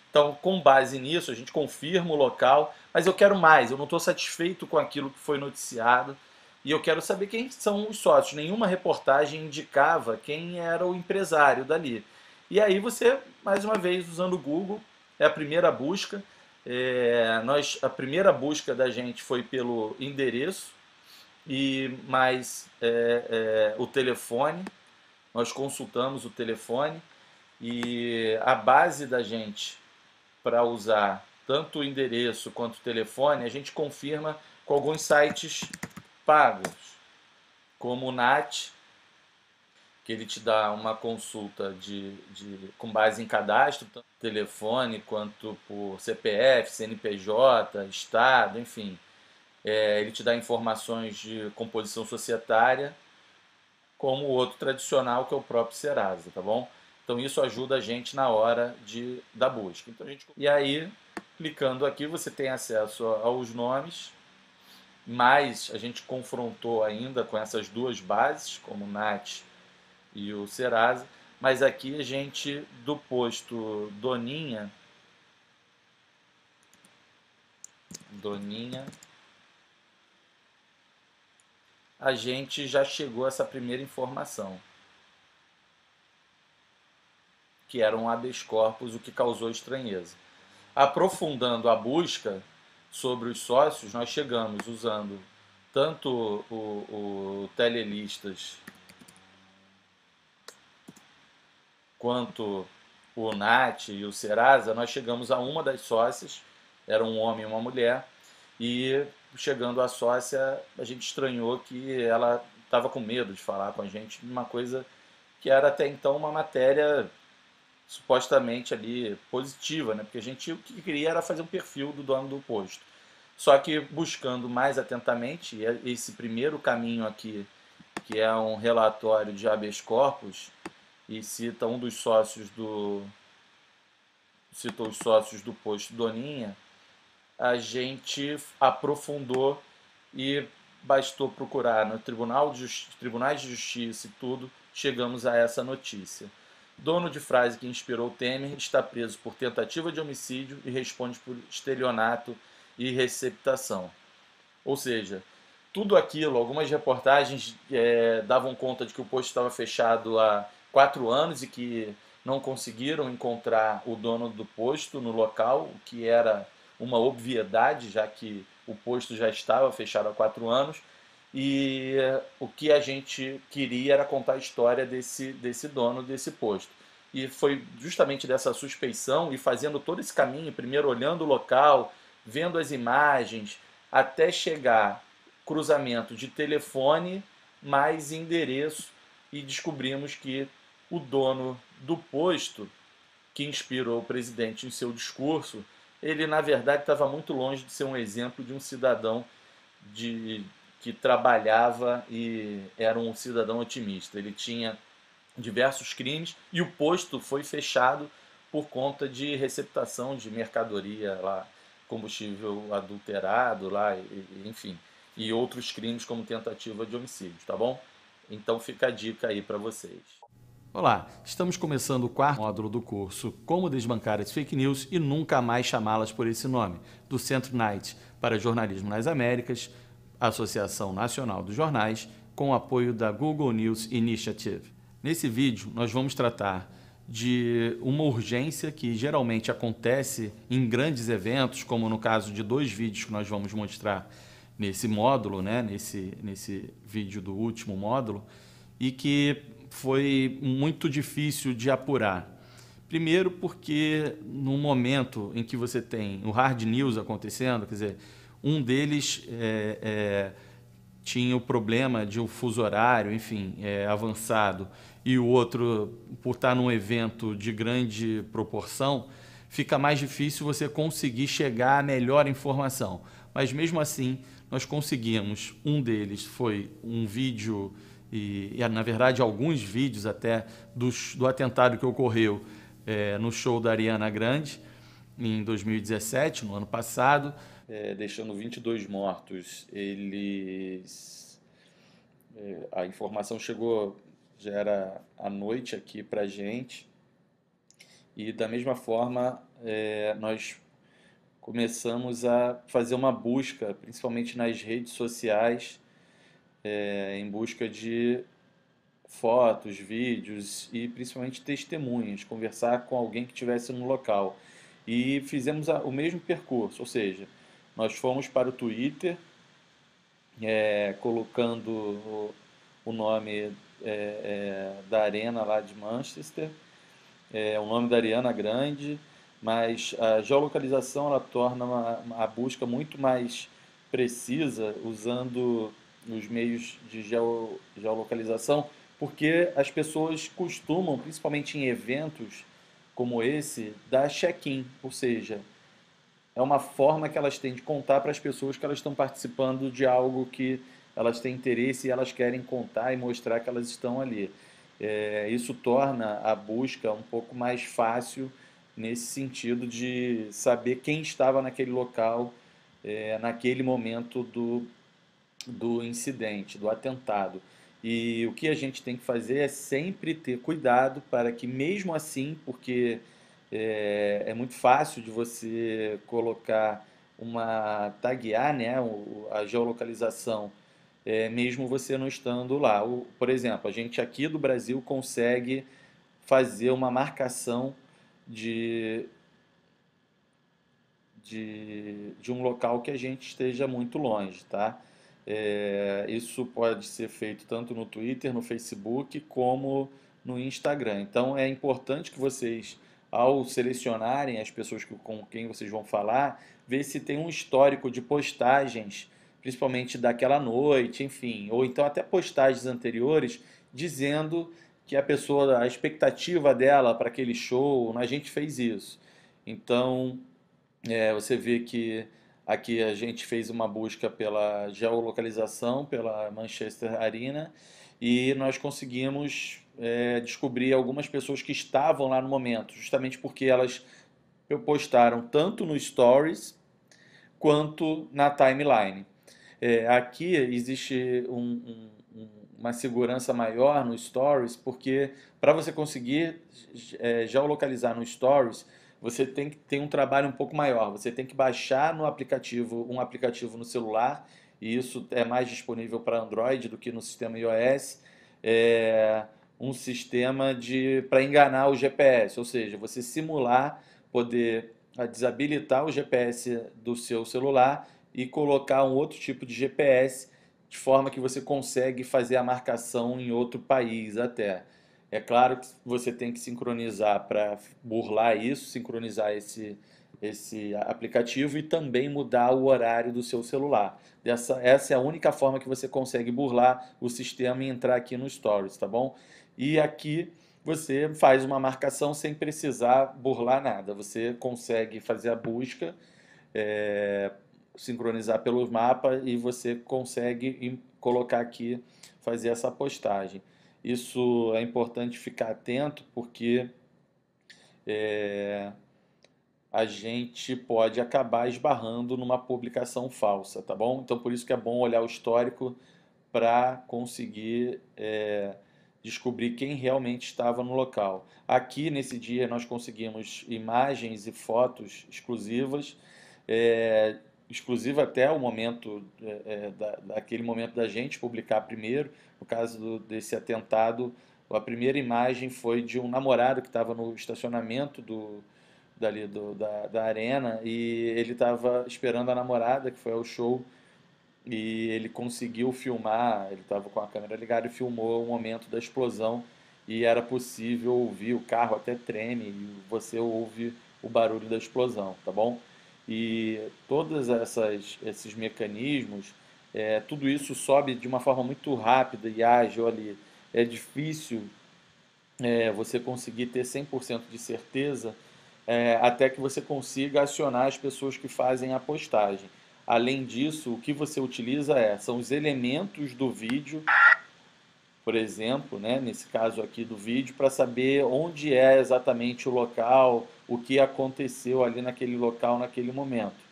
Então, com base nisso, a gente confirma o local, mas eu quero mais, eu não estou satisfeito com aquilo que foi noticiado e eu quero saber quem são os sócios. Nenhuma reportagem indicava quem era o empresário dali. E aí você, mais uma vez, usando o Google, é a primeira busca. A primeira busca da gente foi pelo endereço e mais o telefone. Nós consultamos o telefone e a base da gente para usar tanto o endereço quanto o telefone, a gente confirma com alguns sites pagos, como o NAT, que ele te dá uma consulta com base em cadastro, tanto por telefone quanto por CPF, CNPJ, Estado, enfim. Ele te dá informações de composição societária, como o outro tradicional, que é o próprio Serasa, tá bom? Então isso ajuda a gente na hora da busca. Então, e aí, clicando aqui, você tem acesso aos nomes, mas a gente confrontou ainda com essas duas bases, como o NAT e o Serasa, mas aqui a gente, do posto Doninha, a gente já chegou a essa primeira informação, que era um habeas corpus, o que causou estranheza. Aprofundando a busca sobre os sócios, nós chegamos usando tanto o Telelistas quanto o NAT e o Serasa, nós chegamos a uma das sócias, era um homem e uma mulher, e chegando à sócia, a gente estranhou que ela estava com medo de falar com a gente, uma coisa que era até então uma matéria supostamente ali positiva, né? Porque a gente o que queria era fazer um perfil do dono do posto. Só que buscando mais atentamente, esse primeiro caminho aqui, que é um relatório de habeas corpus, e cita um dos sócios citou os sócios do posto Doninha, a gente aprofundou e bastou procurar no tribunais de justiça e tudo, chegamos a essa notícia. Dono de frase que inspirou Temer está preso por tentativa de homicídio e responde por estelionato e receptação. Ou seja, tudo aquilo, algumas reportagens davam conta de que o posto estava fechado há 4 anos e que não conseguiram encontrar o dono do posto no local, o que era uma obviedade, já que o posto já estava fechado há 4 anos. e o que a gente queria era contar a história desse dono desse posto. E foi justamente dessa suspeição e fazendo todo esse caminho, primeiro olhando o local, vendo as imagens, até chegar cruzamento de telefone mais endereço, e descobrimos que o dono do posto, que inspirou o presidente em seu discurso, ele na verdade estava muito longe de ser um exemplo de um cidadão que trabalhava e era um cidadão otimista. Ele tinha diversos crimes e o posto foi fechado por conta de receptação de mercadoria lá, combustível adulterado lá, enfim, e outros crimes como tentativa de homicídio, tá bom? Então fica a dica aí para vocês. Olá, estamos começando o quarto módulo do curso Como Desbancar as Fake News e Nunca Mais Chamá-las por esse nome, do Centro Knight para Jornalismo nas Américas, Associação Nacional dos Jornais, com o apoio da Google News Initiative. Nesse vídeo, nós vamos tratar de uma urgência que geralmente acontece em grandes eventos, como no caso de 2 vídeos que nós vamos mostrar nesse módulo, né, nesse vídeo do último módulo, e que foi muito difícil de apurar. Primeiro porque no momento em que você tem o hard news acontecendo, quer dizer, um deles tinha o problema de um fuso horário, enfim, avançado, e o outro, por estar num evento de grande proporção, fica mais difícil você conseguir chegar à melhor informação. Mas mesmo assim, nós conseguimos. Um deles foi um vídeo, e na verdade alguns vídeos até, do atentado que ocorreu no show da Ariana Grande, em 2017, no ano passado, deixando 22 mortos. A informação chegou, já era à noite aqui para gente, e da mesma forma nós começamos a fazer uma busca, principalmente nas redes sociais, em busca de fotos, vídeos e principalmente testemunhas, conversar com alguém que estivesse no local. E fizemos o mesmo percurso, ou seja, nós fomos para o Twitter, colocando o nome da arena lá de Manchester, o nome da Ariana Grande, mas a geolocalização ela torna a busca muito mais precisa usando os meios de geolocalização, porque as pessoas costumam, principalmente em eventos como esse, dar check-in, ou seja, é uma forma que elas têm de contar para as pessoas que elas estão participando de algo que elas têm interesse e elas querem contar e mostrar que elas estão ali. Isso torna a busca um pouco mais fácil nesse sentido de saber quem estava naquele local, naquele momento do incidente, do atentado. E o que a gente tem que fazer é sempre ter cuidado para que, mesmo assim, porque é muito fácil de você colocar taguear, né, a geolocalização, mesmo você não estando lá. Por exemplo, a gente aqui do Brasil consegue fazer uma marcação de um local que a gente esteja muito longe, tá? Isso pode ser feito tanto no Twitter, no Facebook, como no Instagram. Então é importante que vocês, ao selecionarem as pessoas com quem vocês vão falar, ver se tem um histórico de postagens, principalmente daquela noite, enfim, ou então até postagens anteriores, dizendo que a expectativa dela para aquele show, a gente fez isso. Então, você vê que aqui a gente fez uma busca pela geolocalização, pela Manchester Arena, e nós conseguimos descobrir algumas pessoas que estavam lá no momento, justamente porque elas postaram tanto no Stories quanto na timeline. Aqui existe uma segurança maior no Stories, porque para você conseguir geolocalizar no Stories, você tem que ter um trabalho um pouco maior. Você tem que baixar um aplicativo no celular, e isso é mais disponível para Android do que no sistema iOS. Um sistema para enganar o GPS, ou seja, você simular, poder desabilitar o GPS do seu celular e colocar um outro tipo de GPS de forma que você consegue fazer a marcação em outro país até. É claro que você tem que sincronizar para burlar isso, sincronizar esse aplicativo e também mudar o horário do seu celular. Essa é a única forma que você consegue burlar o sistema e entrar aqui no Stories, tá bom? E aqui você faz uma marcação sem precisar burlar nada. Você consegue fazer a busca, é, sincronizar pelo mapa e você consegue colocar aqui, fazer essa postagem. Isso é importante ficar atento porque a gente pode acabar esbarrando numa publicação falsa, tá bom? Então por isso que é bom olhar o histórico para conseguir descobrir quem realmente estava no local. Aqui nesse dia nós conseguimos imagens e fotos exclusivas, exclusiva até o momento daquele momento da gente publicar primeiro. No caso desse atentado, a primeira imagem foi de um namorado que estava no estacionamento da arena e ele estava esperando a namorada que foi ao show e ele conseguiu filmar, ele estava com a câmera ligada e filmou o momento da explosão e era possível ouvir, o carro até treme e você ouve o barulho da explosão, tá bom? E todos esses mecanismos, tudo isso sobe de uma forma muito rápida e ágil ali. É difícil você conseguir ter 100% de certeza até que você consiga acionar as pessoas que fazem a postagem. Além disso, o que você utiliza são os elementos do vídeo, por exemplo, né, nesse caso aqui do vídeo, para saber onde é exatamente o local, o que aconteceu ali naquele local, naquele momento.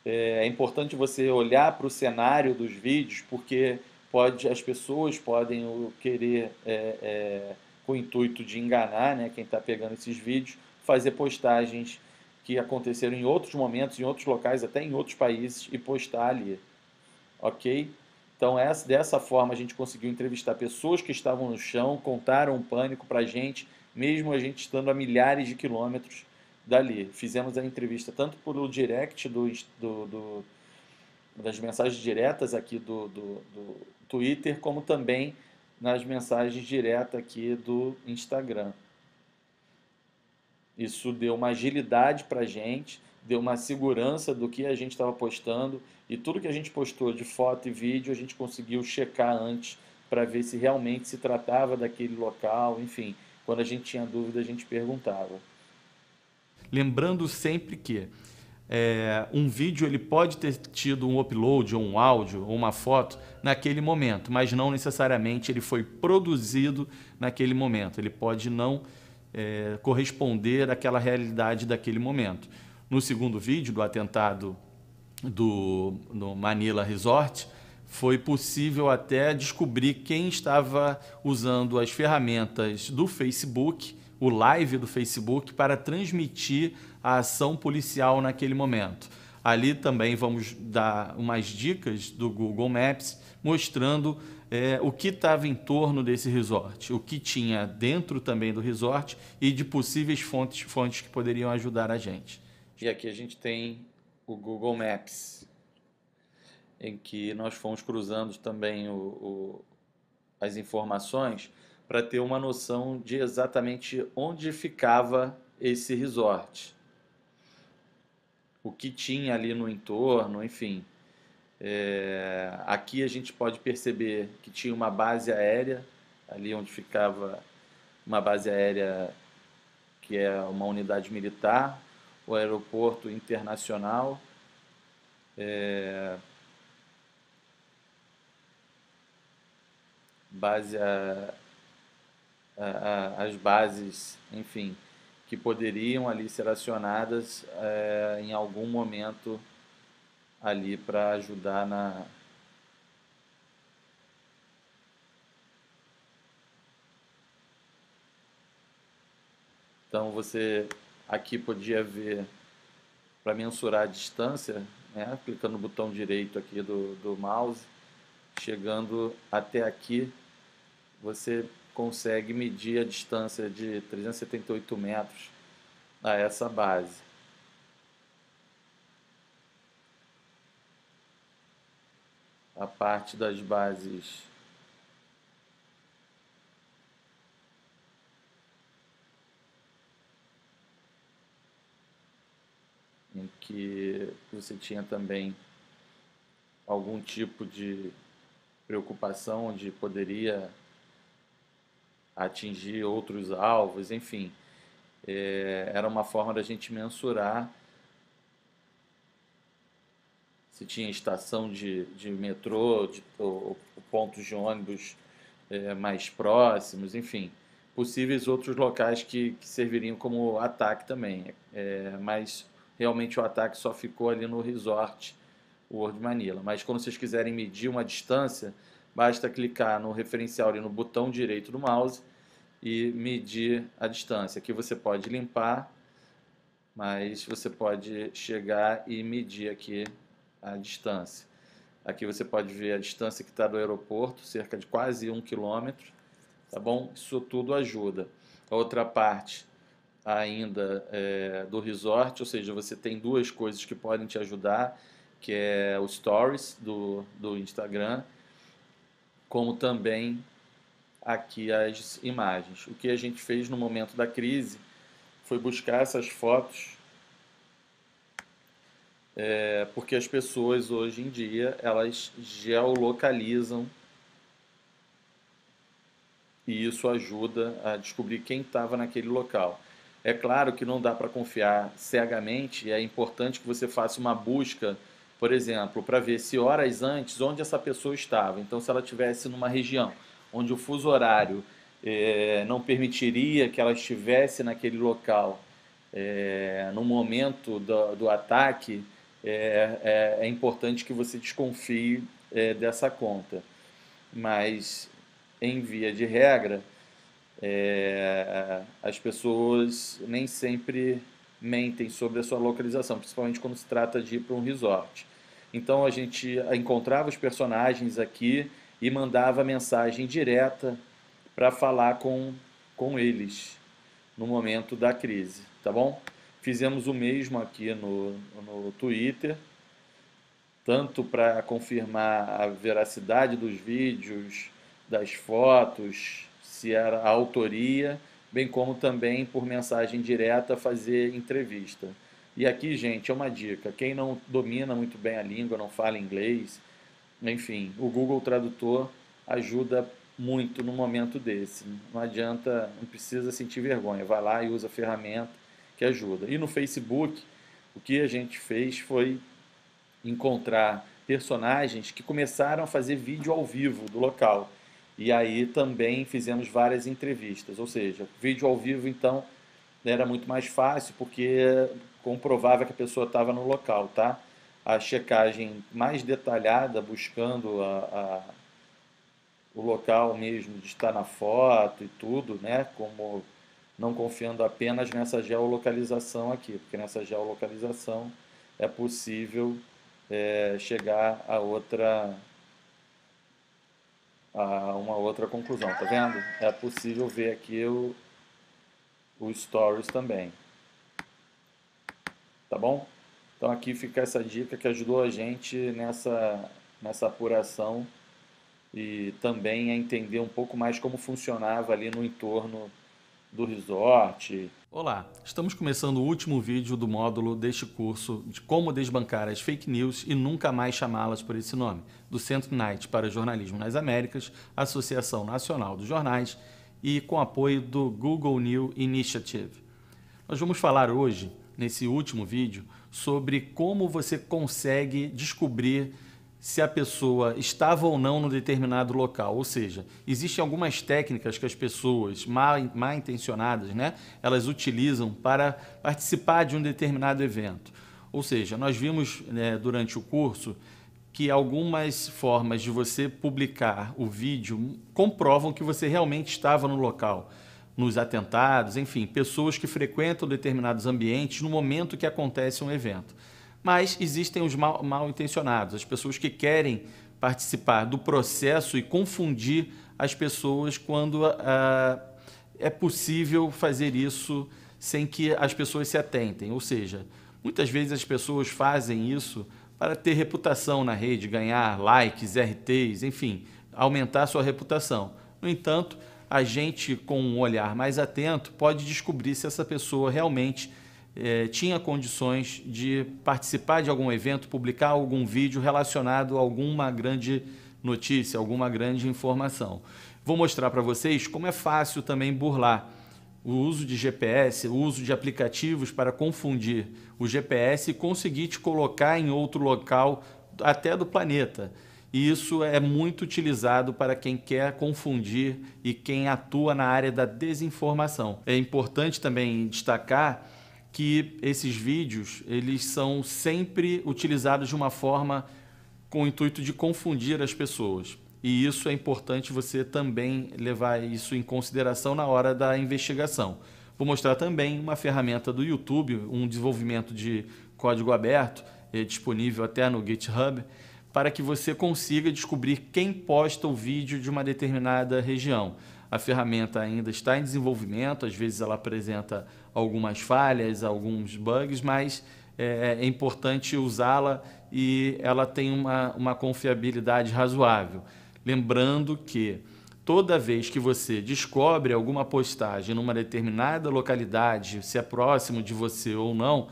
É importante você olhar para o cenário dos vídeos, porque as pessoas podem querer, com o intuito de enganar, né, quem está pegando esses vídeos, fazer postagens que aconteceram em outros momentos, em outros locais, até em outros países, e postar ali. Ok? Então, dessa forma, a gente conseguiu entrevistar pessoas que estavam no chão, contaram o pânico para a gente, mesmo a gente estando a milhares de quilômetros dali. Fizemos a entrevista tanto pelo direct das mensagens diretas aqui do Twitter, como também nas mensagens diretas aqui do Instagram. Isso deu uma agilidade para a gente, deu uma segurança do que a gente estava postando e tudo que a gente postou de foto e vídeo a gente conseguiu checar antes para ver se realmente se tratava daquele local, enfim. Quando a gente tinha dúvida, a gente perguntava. Lembrando sempre que um vídeo ele pode ter tido um upload, ou um áudio, ou uma foto naquele momento, mas não necessariamente ele foi produzido naquele momento. Ele pode não corresponder àquela realidade daquele momento. No segundo vídeo do atentado no Manila Resort, foi possível até descobrir quem estava usando as ferramentas do Facebook, o live do Facebook, para transmitir a ação policial naquele momento. Ali também vamos dar umas dicas do Google Maps, mostrando o que estava em torno desse resort, o que tinha dentro também do resort e de possíveis fontes que poderiam ajudar a gente. E aqui a gente tem o Google Maps, em que nós fomos cruzando também as informações para ter uma noção de exatamente onde ficava esse resort, o que tinha ali no entorno, enfim. Aqui a gente pode perceber que tinha uma base aérea, ali onde ficava uma base aérea que é uma unidade militar, o aeroporto internacional, as bases, enfim, que poderiam ali ser acionadas em algum momento ali para ajudar Então você aqui podia ver, para mensurar a distância, né, clicando no botão direito aqui do mouse, chegando até aqui, você consegue medir a distância de 378 metros a essa base. a parte das bases em que você tinha também algum tipo de preocupação onde poderia atingir outros alvos, enfim. Era uma forma da gente mensurar se tinha estação de metrô, ou pontos de ônibus mais próximos, enfim, possíveis outros locais que serviriam como ataque também. Mas realmente o ataque só ficou ali no resort World Manila. Mas quando vocês quiserem medir uma distância, basta clicar no referencial ali no botão direito do mouse e medir a distância. Aqui você pode limpar, mas você pode chegar e medir aqui a distância. Aqui você pode ver a distância que está do aeroporto, cerca de quase 1 quilômetro, tá bom? Isso tudo ajuda. A outra parte ainda do resort, ou seja, você tem duas coisas que podem te ajudar, que é o Stories do Instagram, como também aqui as imagens. O que a gente fez no momento da crise foi buscar essas fotos, porque as pessoas hoje em dia elas geolocalizam e isso ajuda a descobrir quem estava naquele local. É claro que não dá para confiar cegamente, e é importante que você faça uma busca, por exemplo, para ver se horas antes onde essa pessoa estava. Então, se ela estivesse numa região onde o fuso horário não permitiria que ela estivesse naquele local no momento do ataque, é importante que você desconfie dessa conta. Mas, em via de regra, as pessoas nem sempre mentem sobre a sua localização, principalmente quando se trata de ir para um resort. Então a gente encontrava os personagens aqui e mandava mensagem direta para falar com eles no momento da crise, tá bom? Fizemos o mesmo aqui no Twitter, tanto para confirmar a veracidade dos vídeos, das fotos, se era a autoria, bem como também por mensagem direta fazer entrevista. E aqui, gente, é uma dica, quem não domina muito bem a língua, não fala inglês, enfim, o Google Tradutor ajuda muito no momento desse. Não adianta, não precisa sentir vergonha, vai lá e usa a ferramenta que ajuda. E no Facebook, o que a gente fez foi encontrar personagens que começaram a fazer vídeo ao vivo do local. E aí também fizemos várias entrevistas, ou seja, vídeo ao vivo então era muito mais fácil porque comprovava que a pessoa estava no local, tá? A checagem mais detalhada, buscando o local mesmo de estar na foto e tudo, né? Como não confiando apenas nessa geolocalização aqui, porque nessa geolocalização é possível chegar a uma outra conclusão, tá vendo? É possível ver aqui o Stories também, tá bom? Então aqui fica essa dica que ajudou a gente nessa apuração e também a entender um pouco mais como funcionava ali no entorno do resort. Olá, estamos começando o último vídeo do módulo deste curso de como desbancar as fake news e nunca mais chamá-las por esse nome, do Centro Knight para Jornalismo nas Américas, Associação Nacional dos Jornais e com apoio do Google News Initiative. Nós vamos falar hoje, nesse último vídeo, sobre como você consegue descobrir se a pessoa estava ou não no determinado local, ou seja, existem algumas técnicas que as pessoas mal intencionadas, né, elas utilizam para participar de um determinado evento. Ou seja, nós vimos durante o curso que algumas formas de você publicar o vídeo comprovam que você realmente estava no local, nos atentados, enfim, pessoas que frequentam determinados ambientes no momento que acontece um evento. Mas existem os mal intencionados, as pessoas que querem participar do processo e confundir as pessoas quando é possível fazer isso sem que as pessoas se atentem. Ou seja, muitas vezes as pessoas fazem isso para ter reputação na rede, ganhar likes, RTs, enfim, aumentar sua reputação. No entanto, a gente, com um olhar mais atento, pode descobrir se essa pessoa realmente tinha condições de participar de algum evento, publicar algum vídeo relacionado a alguma grande notícia, alguma grande informação. Vou mostrar para vocês como é fácil também burlar o uso de GPS, o uso de aplicativos para confundir o GPS e conseguir te colocar em outro local até do planeta. E isso é muito utilizado para quem quer confundir e quem atua na área da desinformação. É importante também destacar que esses vídeos eles são sempre utilizados de uma forma com o intuito de confundir as pessoas. E isso é importante você também levar isso em consideração na hora da investigação. Vou mostrar também uma ferramenta do YouTube, um desenvolvimento de código aberto, disponível até no GitHub, para que você consiga descobrir quem posta o vídeo de uma determinada região. A ferramenta ainda está em desenvolvimento, às vezes ela apresenta algumas falhas, alguns bugs, mas é importante usá-la e ela tem uma confiabilidade razoável. Lembrando que toda vez que você descobre alguma postagem numa determinada localidade, se é próximo de você ou não,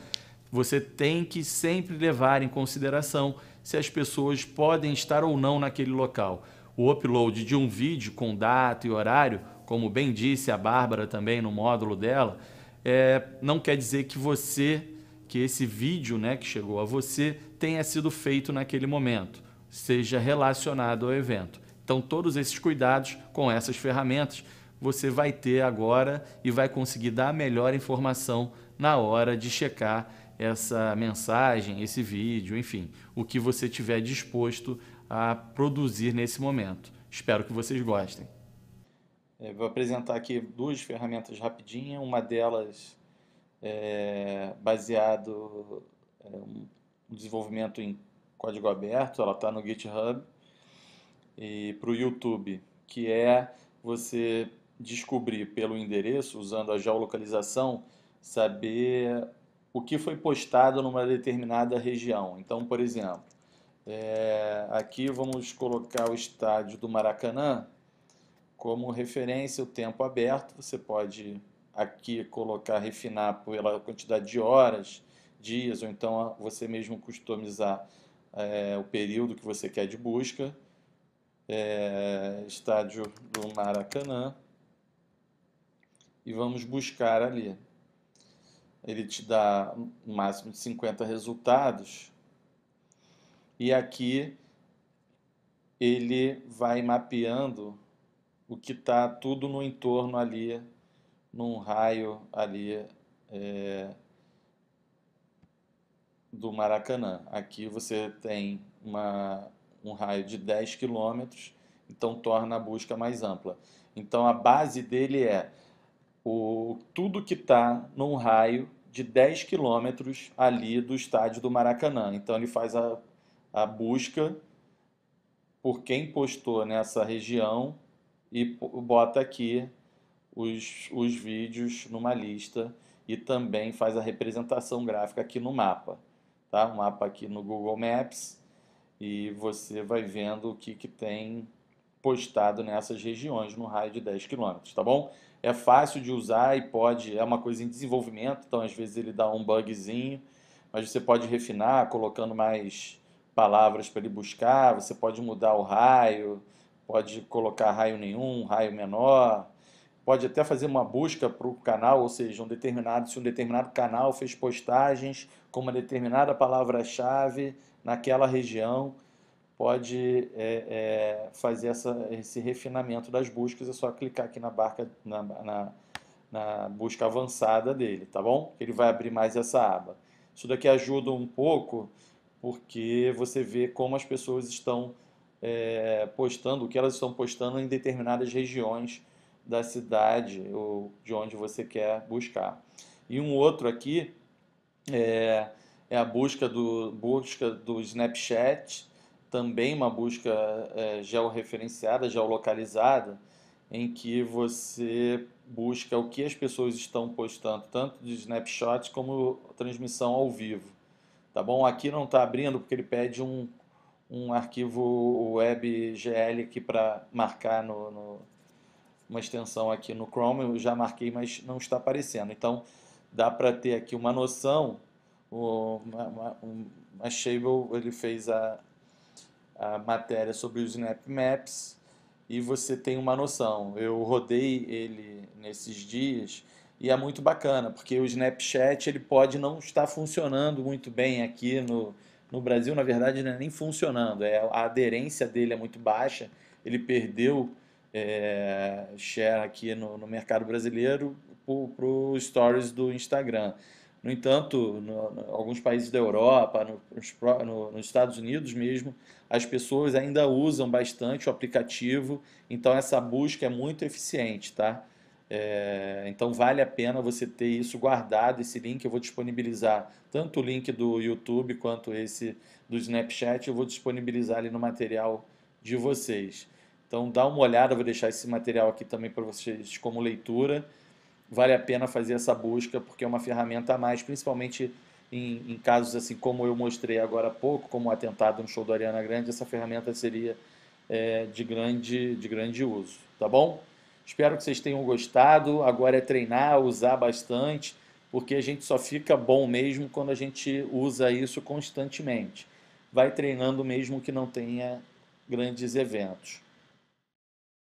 você tem que sempre levar em consideração se as pessoas podem estar ou não naquele local. O upload de um vídeo com data e horário, como bem disse a Bárbara também no módulo dela, não quer dizer que esse vídeo, né, que chegou a você tenha sido feito naquele momento, seja relacionado ao evento. Então, todos esses cuidados com essas ferramentas você vai ter agora e vai conseguir dar a melhor informação na hora de checar essa mensagem, esse vídeo, enfim, o que você tiver disposto a produzir nesse momento. Espero que vocês gostem. Vou apresentar aqui duas ferramentas rapidinho, uma delas baseado no desenvolvimento em código aberto, ela está no GitHub, e para o YouTube, que é você descobrir pelo endereço, usando a geolocalização, saber o que foi postado numa determinada região. Então, por exemplo, aqui vamos colocar o estádio do Maracanã como referência, o tempo aberto. Você pode aqui colocar, refinar pela quantidade de horas, dias, ou então você mesmo customizar o período que você quer de busca. Estádio do Maracanã, e vamos buscar ali. Ele te dá um máximo de 50 resultados, e aqui ele vai mapeando o que está tudo no entorno ali, num raio ali do Maracanã. Aqui você tem um raio de 10 quilômetros, então torna a busca mais ampla. Então a base dele é tudo que está num raio de 10 quilômetros ali do estádio do Maracanã. Então ele faz a busca por quem postou nessa região e bota aqui os vídeos numa lista e também faz a representação gráfica aqui no mapa. Tá? Um mapa aqui no Google Maps, e você vai vendo o que tem postado nessas regiões no raio de 10 km, tá bom? É fácil de usar e é uma coisa em desenvolvimento, então às vezes ele dá um bugzinho, mas você pode refinar colocando mais palavras para ele buscar, você pode mudar o raio, pode colocar raio nenhum, raio menor, pode até fazer uma busca para o canal, ou seja, se um determinado canal fez postagens com uma determinada palavra-chave naquela região, pode fazer esse refinamento das buscas. É só clicar aqui na busca avançada dele, tá bom? Ele vai abrir mais essa aba. Isso daqui ajuda um pouco, porque você vê como as pessoas estão postando, o que elas estão postando em determinadas regiões da cidade ou de onde você quer buscar. E um outro aqui é a busca do Snapchat, também uma busca georreferenciada, geolocalizada, em que você busca o que as pessoas estão postando, tanto de snapshots como transmissão ao vivo. tá bom? Aqui não está abrindo porque ele pede um arquivo WebGL aqui para marcar uma extensão aqui no Chrome. Eu já marquei, mas não está aparecendo. Então, dá para ter aqui uma noção. O Mashable, ele fez a matéria sobre os Snap Maps e você tem uma noção. Eu rodei ele nesses dias e é muito bacana, porque o Snapchat ele pode não estar funcionando muito bem aqui no Brasil. Na verdade, não é nem funcionando, a aderência dele é muito baixa, ele perdeu share aqui no mercado brasileiro para os stories do Instagram. No entanto, alguns países da Europa, nos Estados Unidos mesmo, as pessoas ainda usam bastante o aplicativo, então essa busca é muito eficiente, tá? Então vale a pena você ter isso guardado, esse link. Eu vou disponibilizar tanto o link do YouTube quanto esse do Snapchat, eu vou disponibilizar ali no material de vocês. Então dá uma olhada, eu vou deixar esse material aqui também para vocês como leitura. Vale a pena fazer essa busca porque é uma ferramenta a mais, principalmente em casos assim como eu mostrei agora há pouco, como o atentado no show do Ariana Grande. Essa ferramenta seria de grande uso, tá bom? Espero que vocês tenham gostado. Agora é treinar, usar bastante, porque a gente só fica bom mesmo quando a gente usa isso constantemente. Vai treinando mesmo que não tenha grandes eventos.